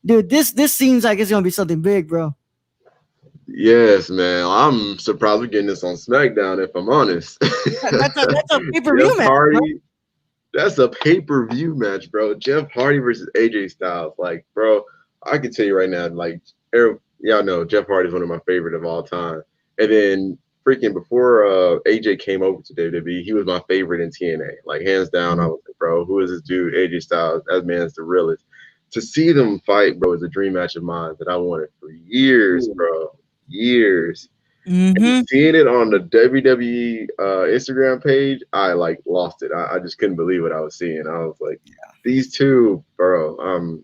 dude, this seems like it's gonna be something big, bro. Yes, man. I'm surprised we're getting this on SmackDown. If I'm honest, That's a pay per Jeff view match, bro. Hardy. That's a pay-per-view match, bro. Jeff Hardy versus AJ Styles. Like, bro, I can tell you right now, like, y'all know Jeff Hardy is one of my favorite of all time. And then freaking before AJ came over to WWE, he was my favorite in TNA. Like, hands down, I was like, bro, who is this dude? AJ Styles. That man's the realest. To see them fight, bro, is a dream match of mine that I wanted for years, bro. Years. And Mm-hmm. seeing it on the WWE Instagram page, I like lost it. I just couldn't believe what I was seeing. I was like, these two, bro.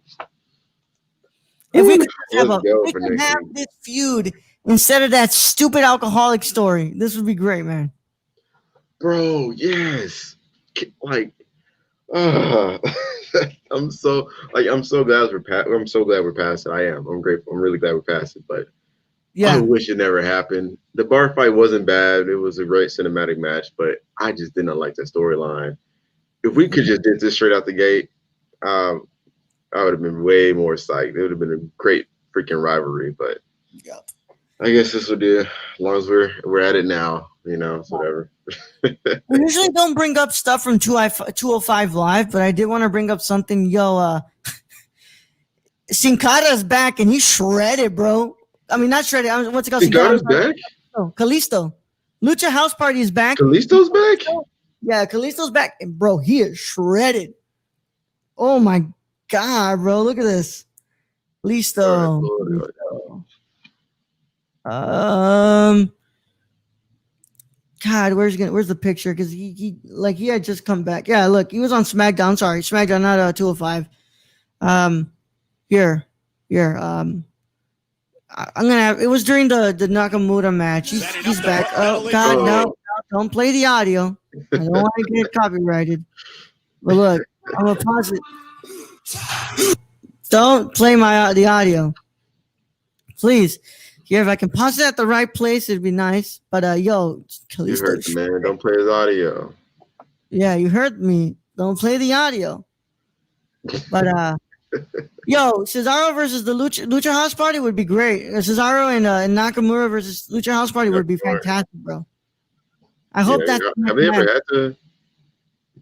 If we could have Let's go for next week, this feud instead of that stupid alcoholic story, this would be great, man. bro. Yes, like, uh, I'm so glad I'm so glad we're past it. I am. I'm grateful. I'm really glad we're past it. But I Yeah. wish it never happened. The bar fight wasn't bad. It was a great cinematic match, but I just didn't like the storyline. If we could just did this straight out the gate, um, I would have been way more psyched. It would have been a great freaking rivalry. But Yeah. I guess this will do. As long as we're at it now, you know, it's whatever. We usually don't bring up stuff from 205 Live, but I did want to bring up something. Yo, Sin Cara's back and he's shredded, bro. I mean, not shredded. What's it called? Sin Cara. Kalisto's back. Kalisto. Lucha House Party is back. Kalisto's back. Yeah, Kalisto's back. And bro, he is shredded. Oh my god, bro. Look at this. Listo. God, where's the picture? Because he had just come back. Yeah, look, he was on SmackDown. Sorry, SmackDown, not 205. Here. I'm gonna have. It was during the Nakamura match. He's back. Oh God, no, don't play the audio. I don't want to get copyrighted. But look, I'm gonna pause it. Don't play the audio, please. Here, if I can pause it at the right place, it'd be nice. But yo, You heard the man. Don't play his audio. Yeah, you heard me. Don't play the audio. But yo, Cesaro versus the Lucha House Party would be great. Cesaro and Nakamura versus Lucha House Party would be fantastic, bro. I hope that's. Have they ever had the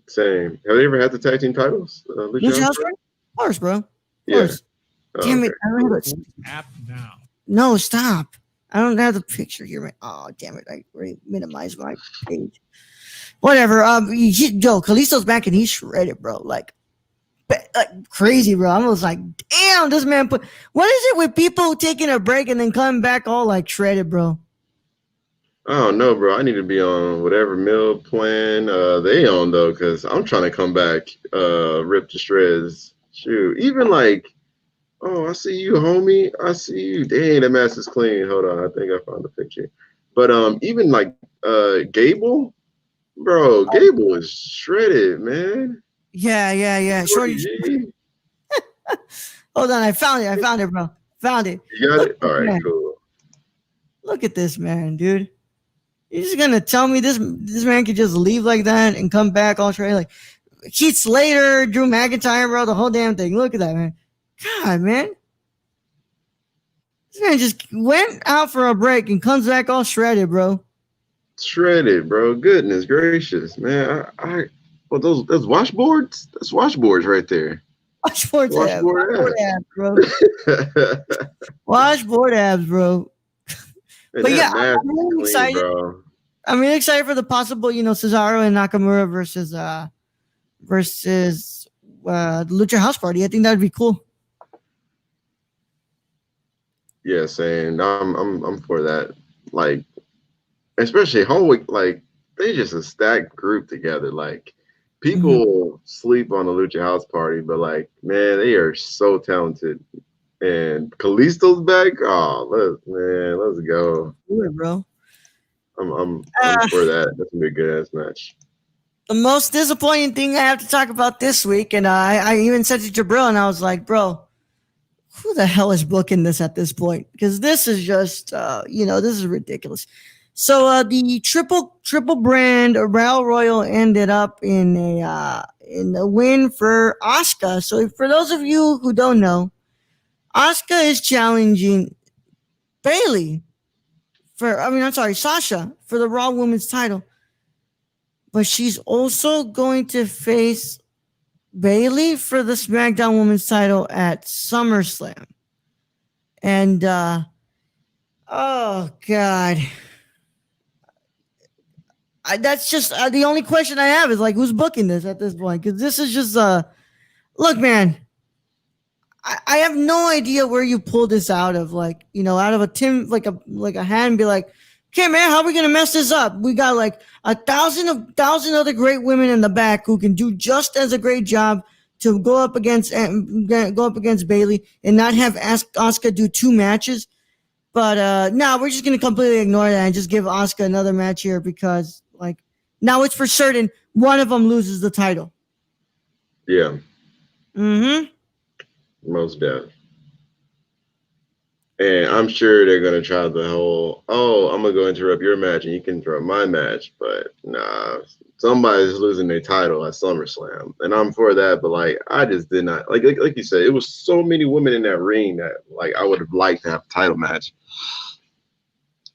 same? Have they ever had the tag team titles? Lucha House Party? Of course, bro. Of course. Oh, Damn it! okay, I don't have cool. it. No, stop! I don't have the picture here. Man. Oh, damn it! I already minimized my page. Whatever. Yo, Kalisto's back and he's shredded, bro. Like crazy, bro. I was like, damn, this man put. What is it with people taking a break and then coming back all like shredded, bro? I don't know, bro. I need to be on whatever meal plan they on though, because I'm trying to come back ripped to shreds. Shoot, even like, oh, I see you, homie. I see you. Dang, that mess is clean. Hold on, I think I found the picture. But even like Gable, bro, Gable is shredded, man. Yeah. Shorty Shorty, G, hold on. I found it. I found it, bro. Found it. you got Look it. at All this right, man. cool. Look at this man, dude. You're just gonna tell me this man could just leave like that and come back all shredded? Like Keith Slater, Drew McIntyre, bro, the whole damn thing. Look at that, man. God, man. This man just went out for a break and comes back all shredded, bro. Shredded, bro. Goodness gracious, man. Well, those washboards. That's washboards right there. Washboard abs. Washboard Washboard abs, bro. abs. Washboard abs, bro. And But yeah, that mask I'm is really clean, excited. bro. I'm really excited for the possible, Cesaro and Nakamura versus the Lucha House Party. I think that'd be cool. Yeah, saying I'm for that. Like, especially Holy, like they just a stacked group together. Like, Mm-hmm. people sleep on the Lucha House Party, but like, man, they are so talented. And Kalisto's back. Oh, let's go. Do it, bro. I'm Uh, for that. That's gonna be a good ass match. the most disappointing thing I have to talk about this week, and I even said to Jabril, and I was like, bro, who the hell is booking this at this point? Because this is just, this is ridiculous. So the triple brand Battle Royal ended up in a win for Asuka. So for those of you who don't know, Asuka is challenging Bailey Sasha for the Raw Women's title. But she's also going to face Bailey for the SmackDown Women's title at SummerSlam. And, oh, God. That's just the only question I have is like, who's booking this at this point? Because this is just, look, man, I have no idea where you pull this out of, like, out of a hand and be like, okay, man, how are we gonna mess this up? We got like a thousand other great women in the back who can do just as a great job to go up against Bailey and not have Asuka do 2 matches. But no, we're just gonna completely ignore that and just give Asuka another match here because like now it's for certain one of them loses the title. Yeah. Mm-hmm. Most definitely. And I'm sure they're gonna try the whole, oh, I'm gonna go interrupt your match and you can interrupt my match, but nah, somebody's losing their title at SummerSlam, and I'm for that. But like, I just did not like you said, it was so many women in that ring that like I would have liked to have a title match.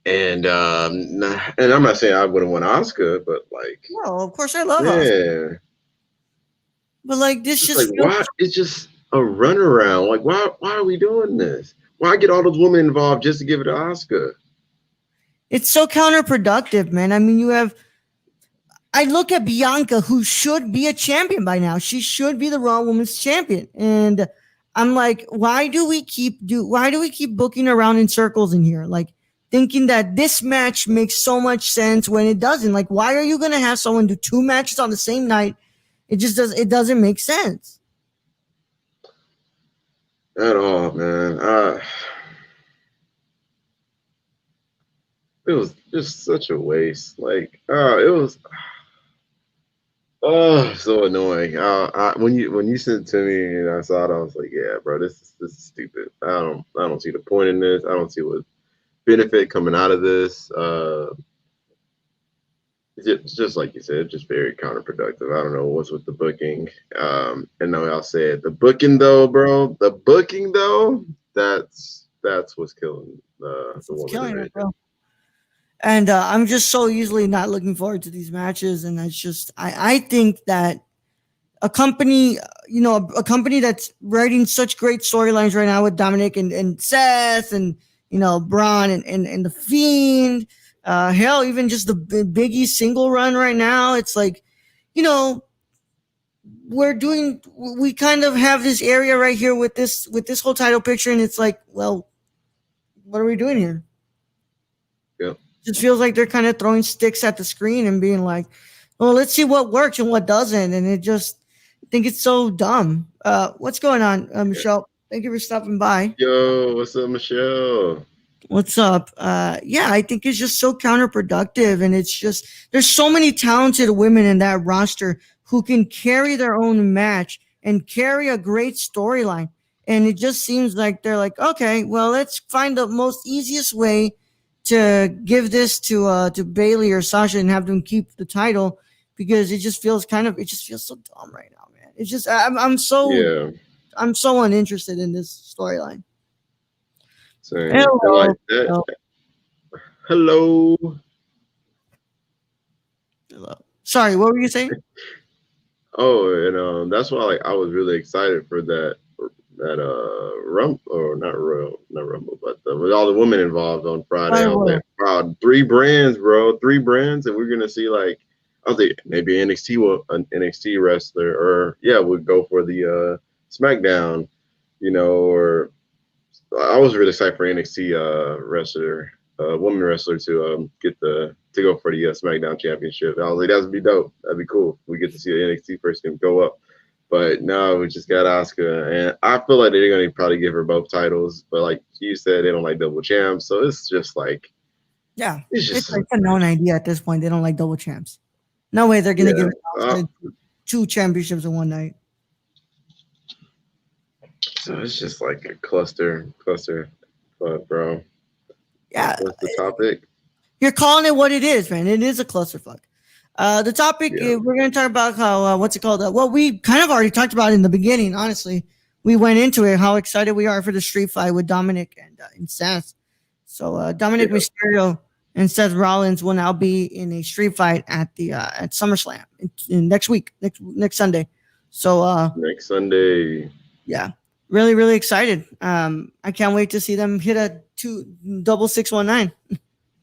And and I'm not saying I would have won Oscar, but like, Well, of course I love Asuka, man, but like this it's like just feels why it's just a runaround. Like why are we doing this? Why get all those women involved just to give it to Oscar? it's so counterproductive, man. I mean, I look at Bianca, who should be a champion by now. She should be the Raw Women's Champion, and I'm like, why do we keep booking around in circles in here? Like thinking that this match makes so much sense when it doesn't. Like, why are you gonna have someone do 2 matches on the same night? It doesn't make sense. At all, man. It was just such a waste. Like, it was, so annoying. When you sent it to me and I saw it, I was like, yeah, bro, this is stupid. I don't see the point in this. I don't see what benefit coming out of this. It's just like you said, just very counterproductive. I don't know what's with the booking. And now I'll say it. The booking though, bro. The booking though. That's what's killing the woman Killing it, division. bro. And I'm just so easily not looking forward to these matches, and it's just I think that a company, a company that's writing such great storylines right now with Dominic and Seth and Braun and the Fiend. Hell, even just the Biggie single run right now. It's like, you know, we kind of have this area right here with this whole title picture, and it's like, well, what are we doing here? Yep. Just feels like they're kind of throwing sticks at the screen and being like, well, let's see what works and what doesn't. And I think it's so dumb. What's going on, Michelle? Thank you for stopping by. Yo, what's up, Michelle? What's up? Yeah, I think it's just so counterproductive. And it's just, there's so many talented women in that roster who can carry their own match and carry a great storyline. And it just seems like they're like, okay, well, let's find the most easiest way to give this to Bailey or Sasha and have them keep the title, because it just feels so dumb right now, man. It's just I'm so uninterested in this storyline. Same. Like that. Hello. Hello. Sorry, what were you saying? Oh, and that's why I was really excited for that Rumble, or not Rumble, but with all the women involved on Friday. I was like, wow, 3 brands, bro, 3 brands, and we're gonna see, like, I was like, maybe an NXT wrestler, or would go for the SmackDown, or I was really excited for NXT wrestler, woman wrestler to go for the SmackDown championship. I was like, that would be dope. That'd be cool. We get to see an NXT person go up. But no, we just got Asuka, and I feel like they're gonna probably give her both titles. But like you said, they don't like double champs, so it's just like, it's like a known idea at this point. They don't like double champs. No way they're gonna give Asuka 2 championships in one night. So it's just like a cluster, bro. Yeah, what's the topic? You're calling it what it is, man. It is a clusterfuck. The topic, we're going to talk about how, what's it called? Well, we kind of already talked about it in the beginning, honestly. We went into it, how excited we are for the street fight with Dominik and Seth. So Dominik Mysterio and Seth Rollins will now be in a street fight at SummerSlam in next week, next Sunday. So next Sunday. Yeah, really, really excited. I can't wait to see them hit a double 619.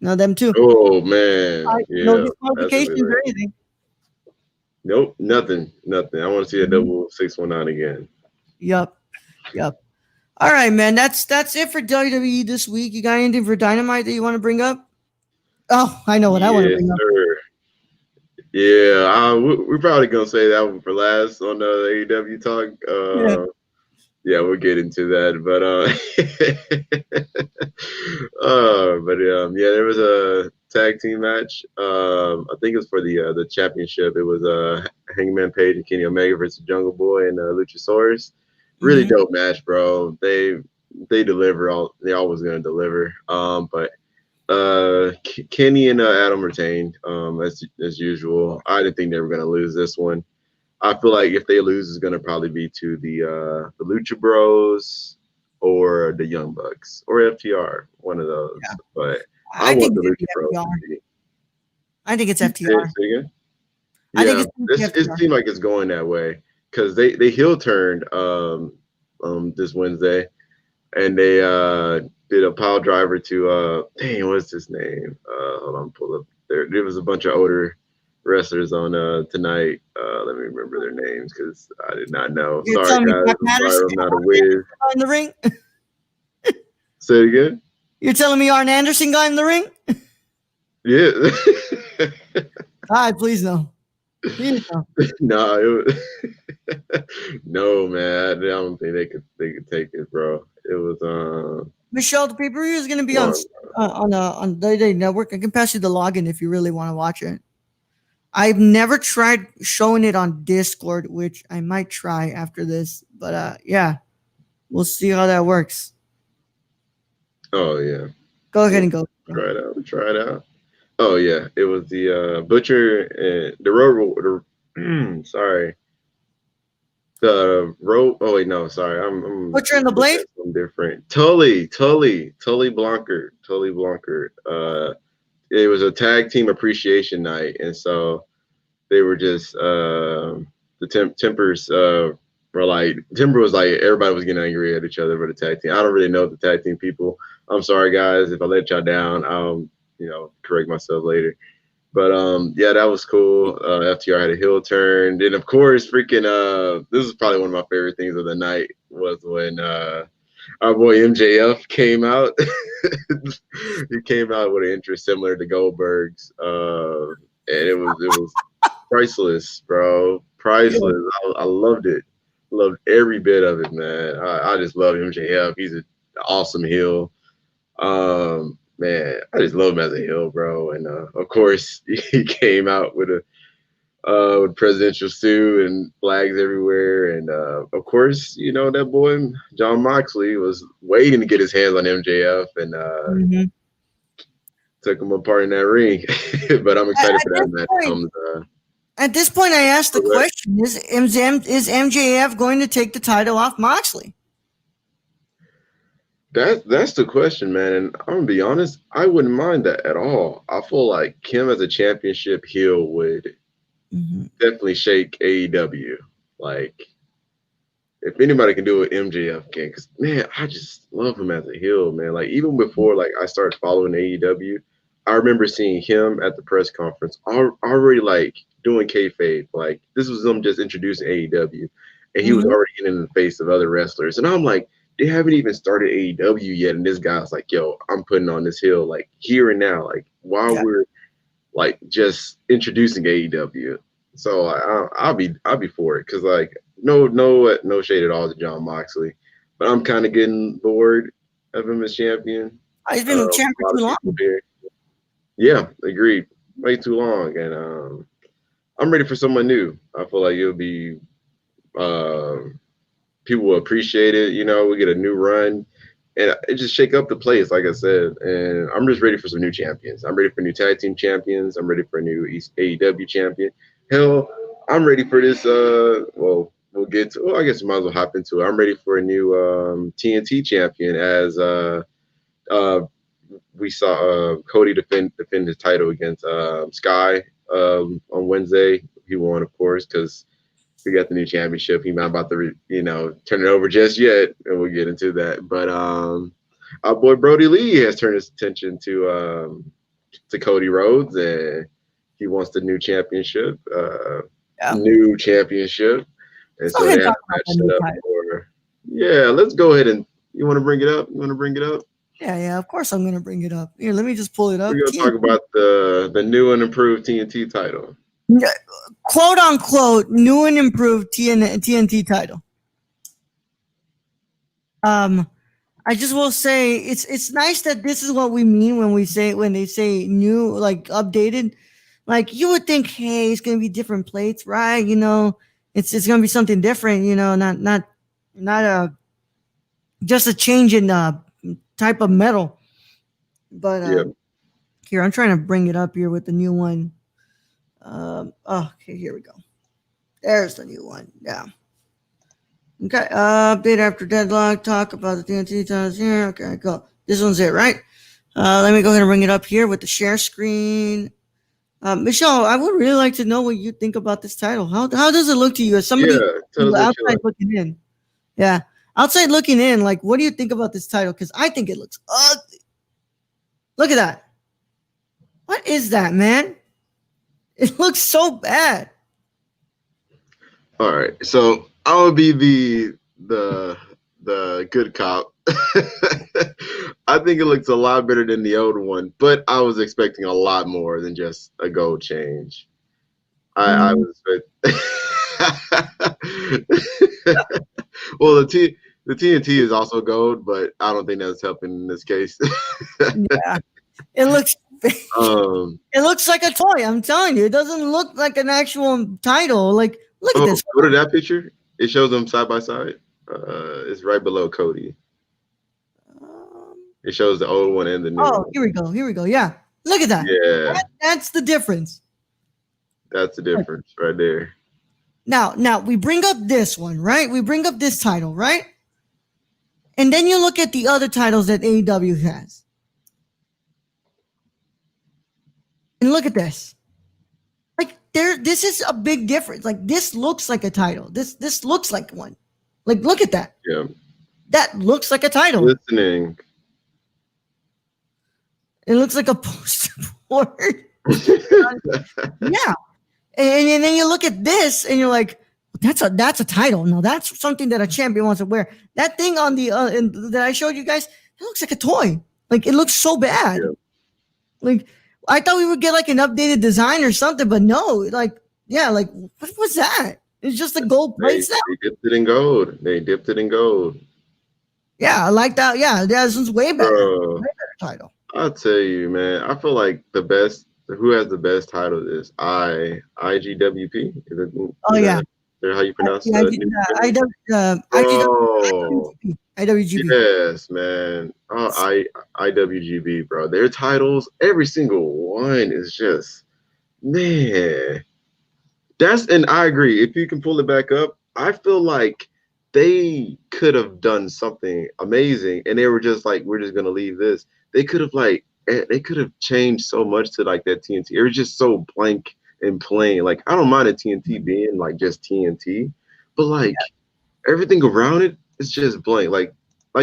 No, them too. Oh man, no disqualifications or anything. Nope, nothing. I want to see a double 619 again. Yep. All right, man. That's it for WWE this week. You got anything for Dynamite that you want to bring up? Oh, I know what I want to bring up. Yeah, we're probably gonna say that one for last on the AEW talk. Yeah, we'll get into that, but there was a tag team match. I think it was for the championship. It was Hangman Page and Kenny Omega versus Jungle Boy and Luchasaurus. Really dope match, bro. They deliver they always gonna deliver. But Kenny and Adam retained as usual. I didn't think they were gonna lose this one. I feel like if they lose, it's gonna probably be to the Lucha Bros or the Young Bucks or FTR, one of those. Yeah. But I want the Lucha Bros. I think it's FTR. Yeah, it seemed like it's going that way because they heel turned this Wednesday, and they did a pile driver to what's his name? Hold on, pull up there. There was a bunch of older wrestlers on tonight. Let me remember their names because I did not know. Sorry, guys. I'm not a whiz. In the ring. Say it again. You're telling me Arn Anderson got in the ring? Yeah. God, please no. No, no, man. I don't think they could take it, bro. It was Michelle, the pay-per-view is going to be on WWE Network. I can pass you the login if you really want to watch it. I've never tried showing it on Discord, which I might try after this. But we'll see how that works. Oh yeah. Go ahead and go. Try it out. Oh yeah, it was the Butcher and the Road. Sorry. The Road. Oh wait, no, sorry. I'm Butcher and the Blade. Different. Tully Blanchard. It was a tag team appreciation night, and so they were just the tempers were like Timber was like everybody was getting angry at each other for the tag team. I don't really know the tag team people. I'm sorry guys if I let y'all down. I'll correct myself later. But yeah, that was cool. FTR had a heel turn. Then of course, freaking this is probably one of my favorite things of the night was when our boy MJF came out. He came out with an interest similar to Goldberg's, and it was priceless, bro. Yeah. Priceless. I loved it. Loved every bit of it, man. I just love MJF. He's an awesome heel. Man, I just love him as a heel, bro. And of course, he came out with presidential suit and flags everywhere. And of course, that boy John Moxley was waiting to get his hands on MJF and Mhm. took him apart in that ring. But I'm excited for that match. At this point, I asked the Correct. question: is MJF going to take the title off Moxley? That's the question, man. And I'm gonna be honest, I wouldn't mind that at all. I feel like Kim as a championship heel would definitely shake AEW. Like, if anybody can do it, MJF can. Cause man, I just love him as a heel, man. Like even before like I started following AEW, I remember seeing him at the press conference already like doing kayfabe. Like this was them just introducing AEW, and he was already getting in the face of other wrestlers. And I'm like, they haven't even started AEW yet, and this guy's like, yo, I'm putting on this heel like here and now, like while we're like just introducing AEW. So I'll be for it because like no shade at all to John Moxley, but I'm kind of getting bored of him as champion. He's been a champ for too long. Here. Yeah, agreed. Way too long, and I'm ready for someone new. I feel like it'll be people will appreciate it. We get a new run. And it just shake up the place, like I said. And I'm just ready for some new champions. I'm ready for new tag team champions. I'm ready for a new AEW champion. Hell, I'm ready for this. We'll get to. Well, I guess we might as well hop into it. I'm ready for a new TNT champion as we saw Cody defend his title against Sky on Wednesday. He won, of course, because we got the new championship. He's not about to, turn it over just yet, and we'll get into that. But our boy Brody Lee has turned his attention to Cody Rhodes, and he wants the new championship. New championship, and so they have matched it up for. Yeah, let's go ahead and. You want to bring it up? Yeah, of course I'm going to bring it up. Here, let me just pull it up. We're going to talk about the new and improved TNT title. Quote unquote, new and improved TNT title. I just will say it's nice that this is what we mean when they say new, like updated. Like you would think, hey, it's gonna be different plates, right? It's gonna be something different. Not a just a change in type of metal. But here I'm trying to bring it up here with the new one. Okay, here we go. There's the new one. Yeah. Okay. Update after deadlock. Talk about the TNT titles here. Okay, go. This one's it, right? Let me go ahead and bring it up here with the share screen. Michelle, I would really like to know what you think about this title. How does it look to you as somebody outside looking in? Yeah, outside looking in, like, what do you think about this title? Because I think it looks ugly. Look at that. What is that, man? It looks so bad. All right, so I will be the good cop. I think it looks a lot better than the old one, but I was expecting a lot more than just a gold change. I was well, the TNT is also gold, but I don't think that's helping in this case. Yeah, it looks. It looks like a toy. I'm telling you, it doesn't look like an actual title. Like, look at this. Go to that picture. It shows them side by side. It's right below Cody. It shows the old one and the new one. Here we go. Yeah, look at that. Yeah, that's the difference. That's the difference right there. Now we bring up this one, right? We bring up this title, right? And then you look at the other titles that AEW has. And look at this. Like, this is a big difference. Like this looks like a title. This looks like one. Like look at that. Yeah. That looks like a title. Listening. It looks like a poster board. Yeah. And then you look at this and you're like, that's a title. No, that's something that a champion wants to wear. That thing on the that I showed you guys, it looks like a toy. Like it looks so bad. Yeah. Like I thought we would get like an updated design or something, but no. Like like what was that? It's just the gold plates now. They dipped it in gold. They dipped it in gold. Yeah, I like that. Yeah, this is way better. Bro, Way better title. I'll tell you, man. I feel like the best. Who has the best title is IGWP. Oh yeah. How you pronounce Yeah, it? IWGB. Yes, man. Oh, IWGB, bro. Their titles, every single one is just, man. And I agree. If you can pull it back up, I feel like they could have done something amazing, and they were just like, we're just gonna leave this. They could have changed so much to like that TNT. It was just so blank and plain. Like I don't mind a TNT being like just TNT, but like everything around it is just blank. Like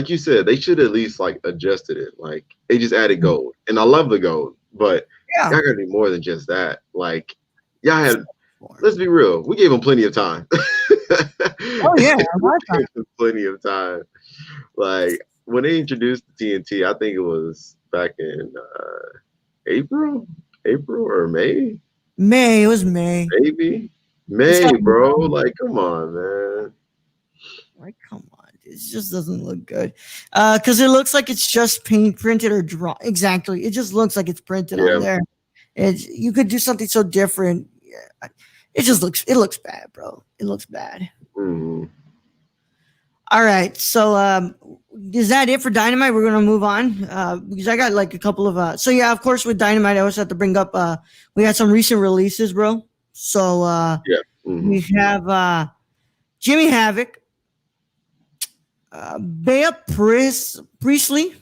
you said, they should at least like adjusted it. Like they just added gold, and I love the gold, but y'all gotta be more than just that. Like y'all had. Let's be real. We gave them plenty of time. Oh yeah, plenty of time. Like when they introduced the TNT, I think it was back in April or May. May. It was May. Maybe May, bro. Like, come on, man. Like, come on. It just doesn't look good. Because it looks like it's just printed or drawn. Exactly. It just looks like it's printed on there. You could do something so different. Yeah. It looks bad, bro. It looks bad. Mm-hmm. All right. So is that it for Dynamite? We're gonna move on. Because I got like a couple of so yeah, of course with Dynamite, I also have to bring up we had some recent releases, bro. So we have Jimmy Havoc, Bea Priestley,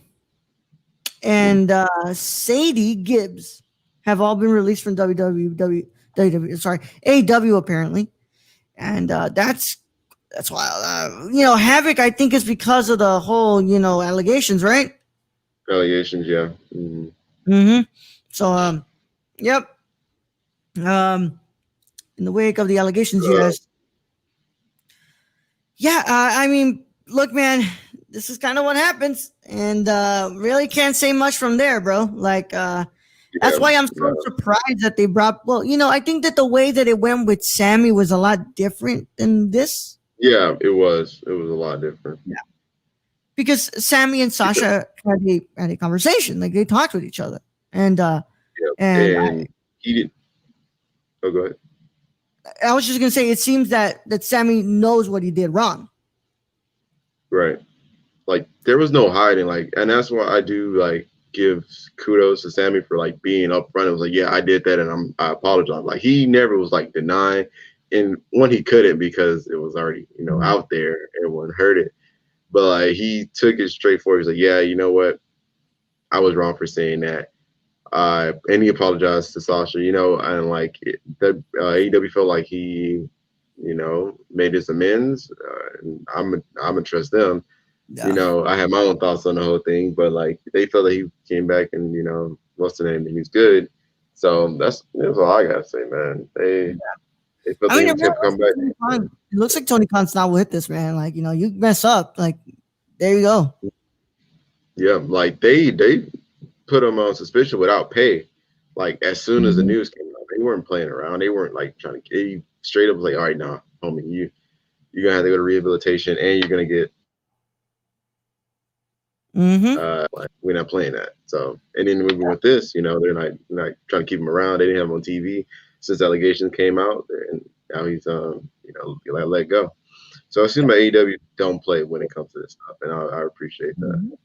and Sadie Gibbs have all been released from AEW apparently, and that's why Havoc I think is because of the whole allegations, right? Allegations, yeah. So yep. In the wake of the allegations, yes. Yeah, I mean, look, man, this is kind of what happens, and really can't say much from there, bro. Like, that's why I'm so surprised that they brought. Well, I think that the way that it went with Sammy was a lot different than this. Yeah, it was. It was a lot different. Yeah, because Sammy and Sasha had a conversation, like they talked with each other, and he did. Oh, go ahead. I was just gonna say, it seems that Sammy knows what he did wrong. Right. Like there was no hiding. Like, and that's why I do like give kudos to Sammy for like being upfront. It was like, yeah, I did that, and I apologize. Like he never was like denying, and one he couldn't because it was already out there. Everyone heard it, but like he took it straight forward. He was like, yeah, you know what, I was wrong for saying that. And he apologized to Sasha, and like the AEW felt like he, made his amends. And I'm gonna trust them. Yeah. I had my own thoughts on the whole thing, but like they felt that he came back and what's the name, and he's good. So that's all I gotta say, man. They felt they to come back. It looks like Tony Khan's not with this, man. Like you mess up, like there you go. Yeah, like they put him on suspicion without pay. Like as soon as the news came out, they weren't playing around. They weren't like trying to get you straight up. Like, all right, nah, homie, you're gonna have to go to rehabilitation, and you're gonna get. Like we're not playing that. So, and then moving with this, they're not trying to keep him around. They didn't have him on TV since allegations came out, and now he's let go. So I assume that AEW don't play when it comes to this stuff, and I appreciate that.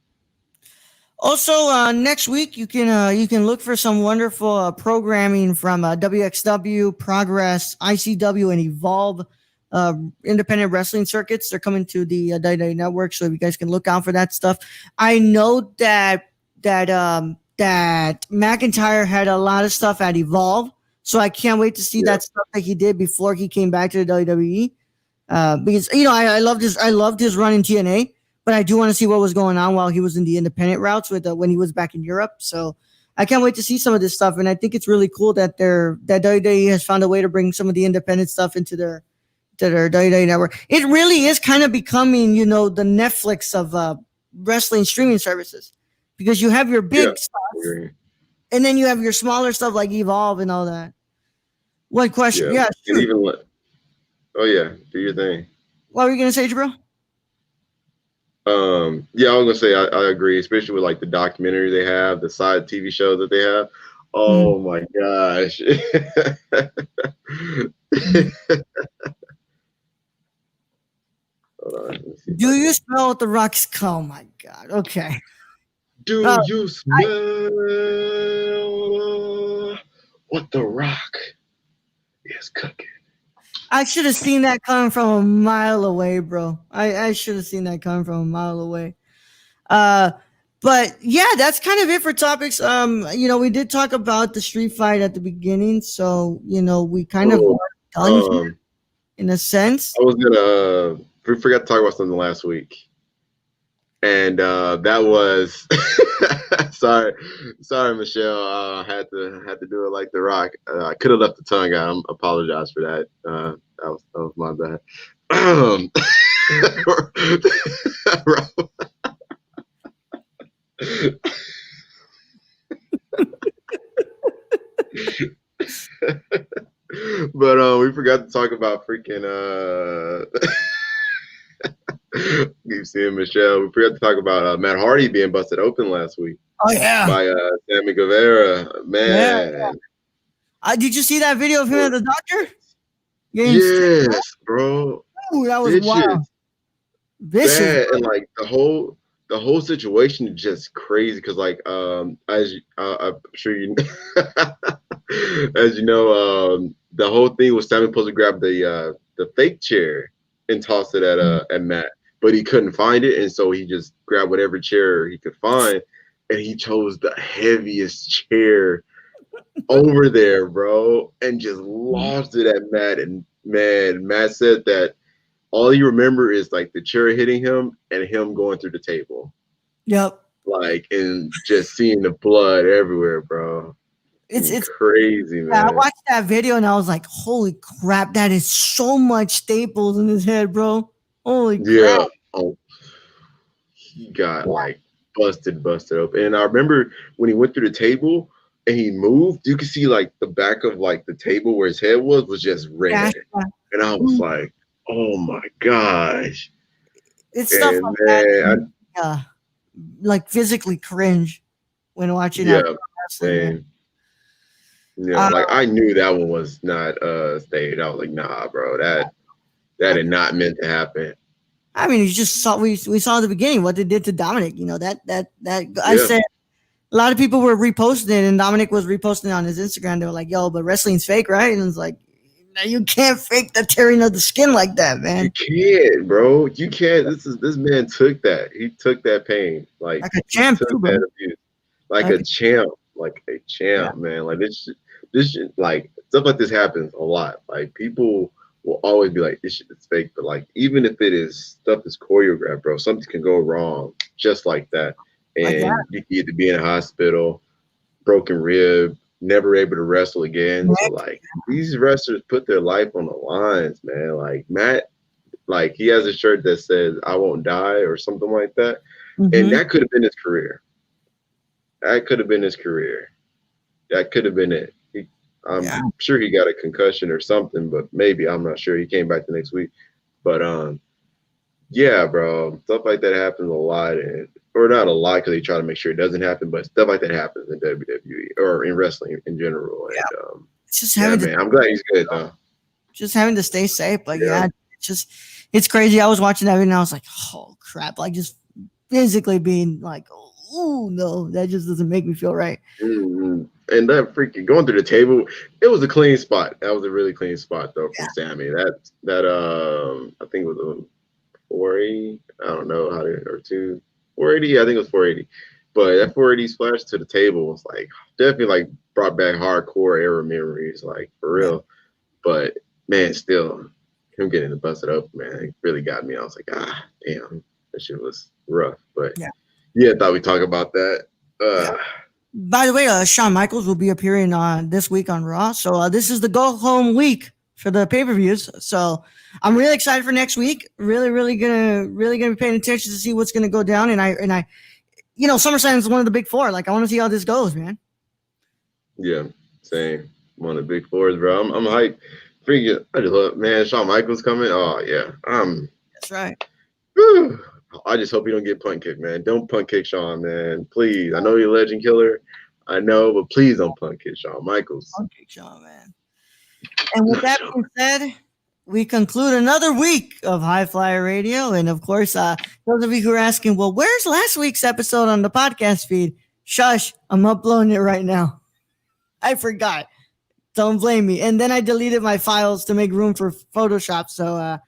Also, next week you can look for some wonderful programming from WXW, Progress, ICW, and Evolve independent wrestling circuits. They're coming to the WWE Network, so you guys can look out for that stuff. I know that McIntyre had a lot of stuff at Evolve, So I can't wait to see Yeah. that stuff that he did before he came back to the WWE. Because I loved his run in TNA, but I do want to see what was going on while he was in the independent routes with when he was back in Europe. So I can't wait to see some of this stuff, and I think it's really cool that WWE has found a way to bring some of the independent stuff into their WWE network. It really is kind of becoming, the Netflix of wrestling streaming services, because you have your Yeah. big stuff, and then you have your smaller stuff like Evolve and all that. One question, Yeah. yeah, And shoot. even oh yeah, do your thing. What were you gonna say, bro? Yeah, I was gonna say I agree, especially with like the documentary they have, the side TV shows that they have. Mm. Oh my gosh. Mm. Hold on, let me see if Do I you can. smell what the rocks? Oh my god. Okay. Do Uh, you I smell what the rock is cooking? I should have seen that coming from a mile away, bro. I should have seen that coming from a mile away. Uh, but yeah, that's kind of it for topics. We did talk about the street fight at the beginning, so we kind of Oh, are done here um, in a sense. I was gonna. We forgot to talk about something last week, and that was sorry, Michelle. Had to do it like the Rock. I could have left the tongue out. I apologize for that. That was my bad. But we forgot to talk about freaking keep seeing Michelle. We forgot to talk about Matt Hardy being busted open last week Oh yeah, by Sammy Guevara. yeah. Man, Did you see that video of him at the doctor? Getting yes, bro. Ooh, that was wild, Vicious, vicious. bad, and like the whole situation is just crazy because like I'm sure you as you know the whole thing was Sammy supposed to grab the fake chair and toss it at Matt, but he couldn't find it, and so he just grabbed whatever chair he could find, and he chose the heaviest chair over there, bro, and just lost it at Matt. And man, Matt said that all you remember is like the chair hitting him and him going through the table, Yep. like, and just seeing the blood everywhere, bro. It's Crazy, Yeah, I man. watched that video and I was like, holy crap, that is so much staples in his head, bro. Holy crap. Yeah. Oh, he got like busted open. And I remember when he went through the table and he moved, you could see like the back of like the table where his head was just Yeah, red. And I was like, oh my gosh. it's stuff And like that. man, Uh, like physically cringe when watching that yeah, wrestling, man. man. Yeah, Uh, like I knew that one was not staged. I was like, nah, bro, that did not meant to happen. I mean, you just saw we saw at the beginning what they did to Dominic. That I Yeah. said a lot of people were reposting it, and Dominic was reposting it on his Instagram. They were like, "Yo, but wrestling's fake, right?" And it's like, you can't fake the tearing of the skin like that, You man. can't, bro. You can't. This man took that. He took that pain. Like Like a he champ took too, bro. that abuse. Like Like a champ. Like a yeah, champ, man. Like like stuff like this happens a lot. Like people will always be like, this shit is fake. But like even if it is stuff that's choreographed, bro, something can go wrong just like that. like that. And you can either be in a hospital, broken rib, never able to wrestle again. So like these wrestlers put their life on the lines, man. Like Matt, like he has a shirt that says "I won't die" or something like that, and Mm-hmm. that could have been his career. That could have been his career. That could have been it. I'm Yeah, sure he got a concussion or something, but maybe I'm not sure. He came back the next week, but yeah, bro, stuff like that happens a lot, or not a lot because they try to make sure it doesn't happen, but stuff like that happens in WWE or in wrestling in general. yeah. And It's just yeah, having to man, I'm glad he's good though. stay safe. Like Yeah. yeah, it's crazy. I was watching that video and I was like, oh crap! Like just physically being like, oh no, that just doesn't make me feel right. Mm-hmm. And that freaking going through the table, it was a clean spot. That was a really clean spot though Yeah, from Sammy. That I think it was a 480. I don't know how to or two 480. I think it was 480. But that 480 splash to the table was like definitely like brought back hardcore era memories, like for Yeah. real. But man, still him getting the busted up, man, it really got me. I was like, damn, that shit was rough. But Yeah. yeah, I thought we'd talk about that. Yeah. By the way, Shawn Michaels will be appearing on this week on Raw. So this is the go home week for the pay-per-views. So I'm really excited for next week. Really gonna be paying attention to see what's gonna go down. And I SummerSlam is one of the big four. Like I want to see how this goes, man. Yeah, same. One of the big fours, bro. I'm hyped. Freaking, I just love, man. Shawn Michaels coming. Oh yeah, That's right. Whew. I just hope you don't get punt kicked, man. Don't punt kick Shawn, man. Please. I know you're a legend killer. I know, but please don't punt kick Shawn Michaels. Punt kick Shawn, man. And with that being said, we conclude another week of High Flyer Radio. And of course, those of you who are asking, well, where's last week's episode on the podcast feed? Shush, I'm uploading it right now. I forgot. Don't blame me. And then I deleted my files to make room for Photoshop. So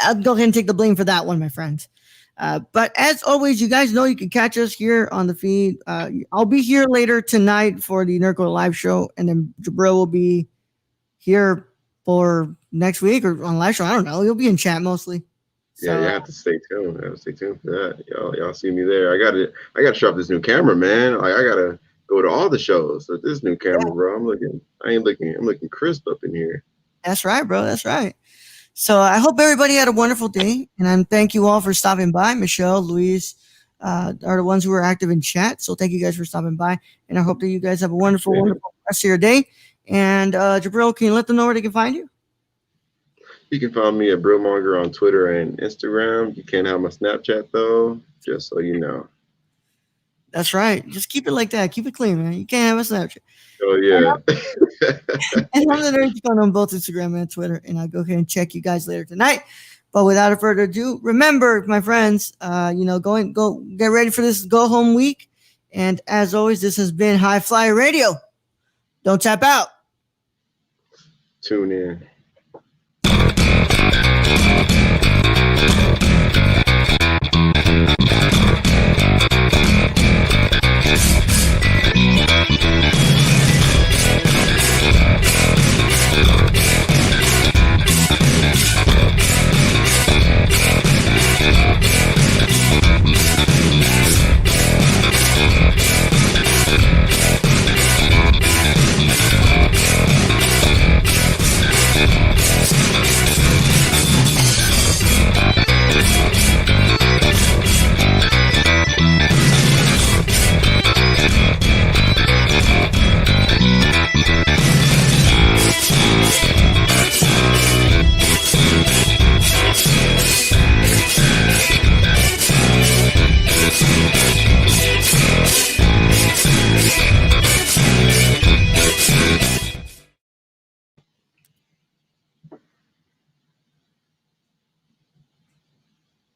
I'll go ahead and take the blame for that one, my friends. But as always, you guys know you can catch us here on the feed. I'll be here later tonight for the Nerdcore live show. And then Jabril will be here for next week or on live show. I don't know. He'll be in chat mostly. So, yeah, you have to stay tuned. I have to stay tuned for that. Y'all see me there. I gotta show up this new camera, man. Like I gotta go to all the shows with this new camera, bro. I'm looking crisp up in here. That's right, bro. That's right. So I hope everybody had a wonderful day, and I thank you all for stopping by. Michelle, Luis are the ones who are active in chat. So thank you guys for stopping by, and I hope that you guys have a wonderful rest of your day. And Jabril, can you let them know where they can find you? You can find me at Brillmonger on Twitter and Instagram. You can't have my Snapchat though, just so you know. That's right. Just keep it like that. Keep it clean, man. You can't have a Snapchat. Oh yeah. And I'm the Nerd Phone on both Instagram and Twitter, and I'll go ahead and check you guys later tonight. But without further ado, remember, my friends, go get ready for this go home week. And as always, this has been High Flyer Radio. Don't tap out. Tune in.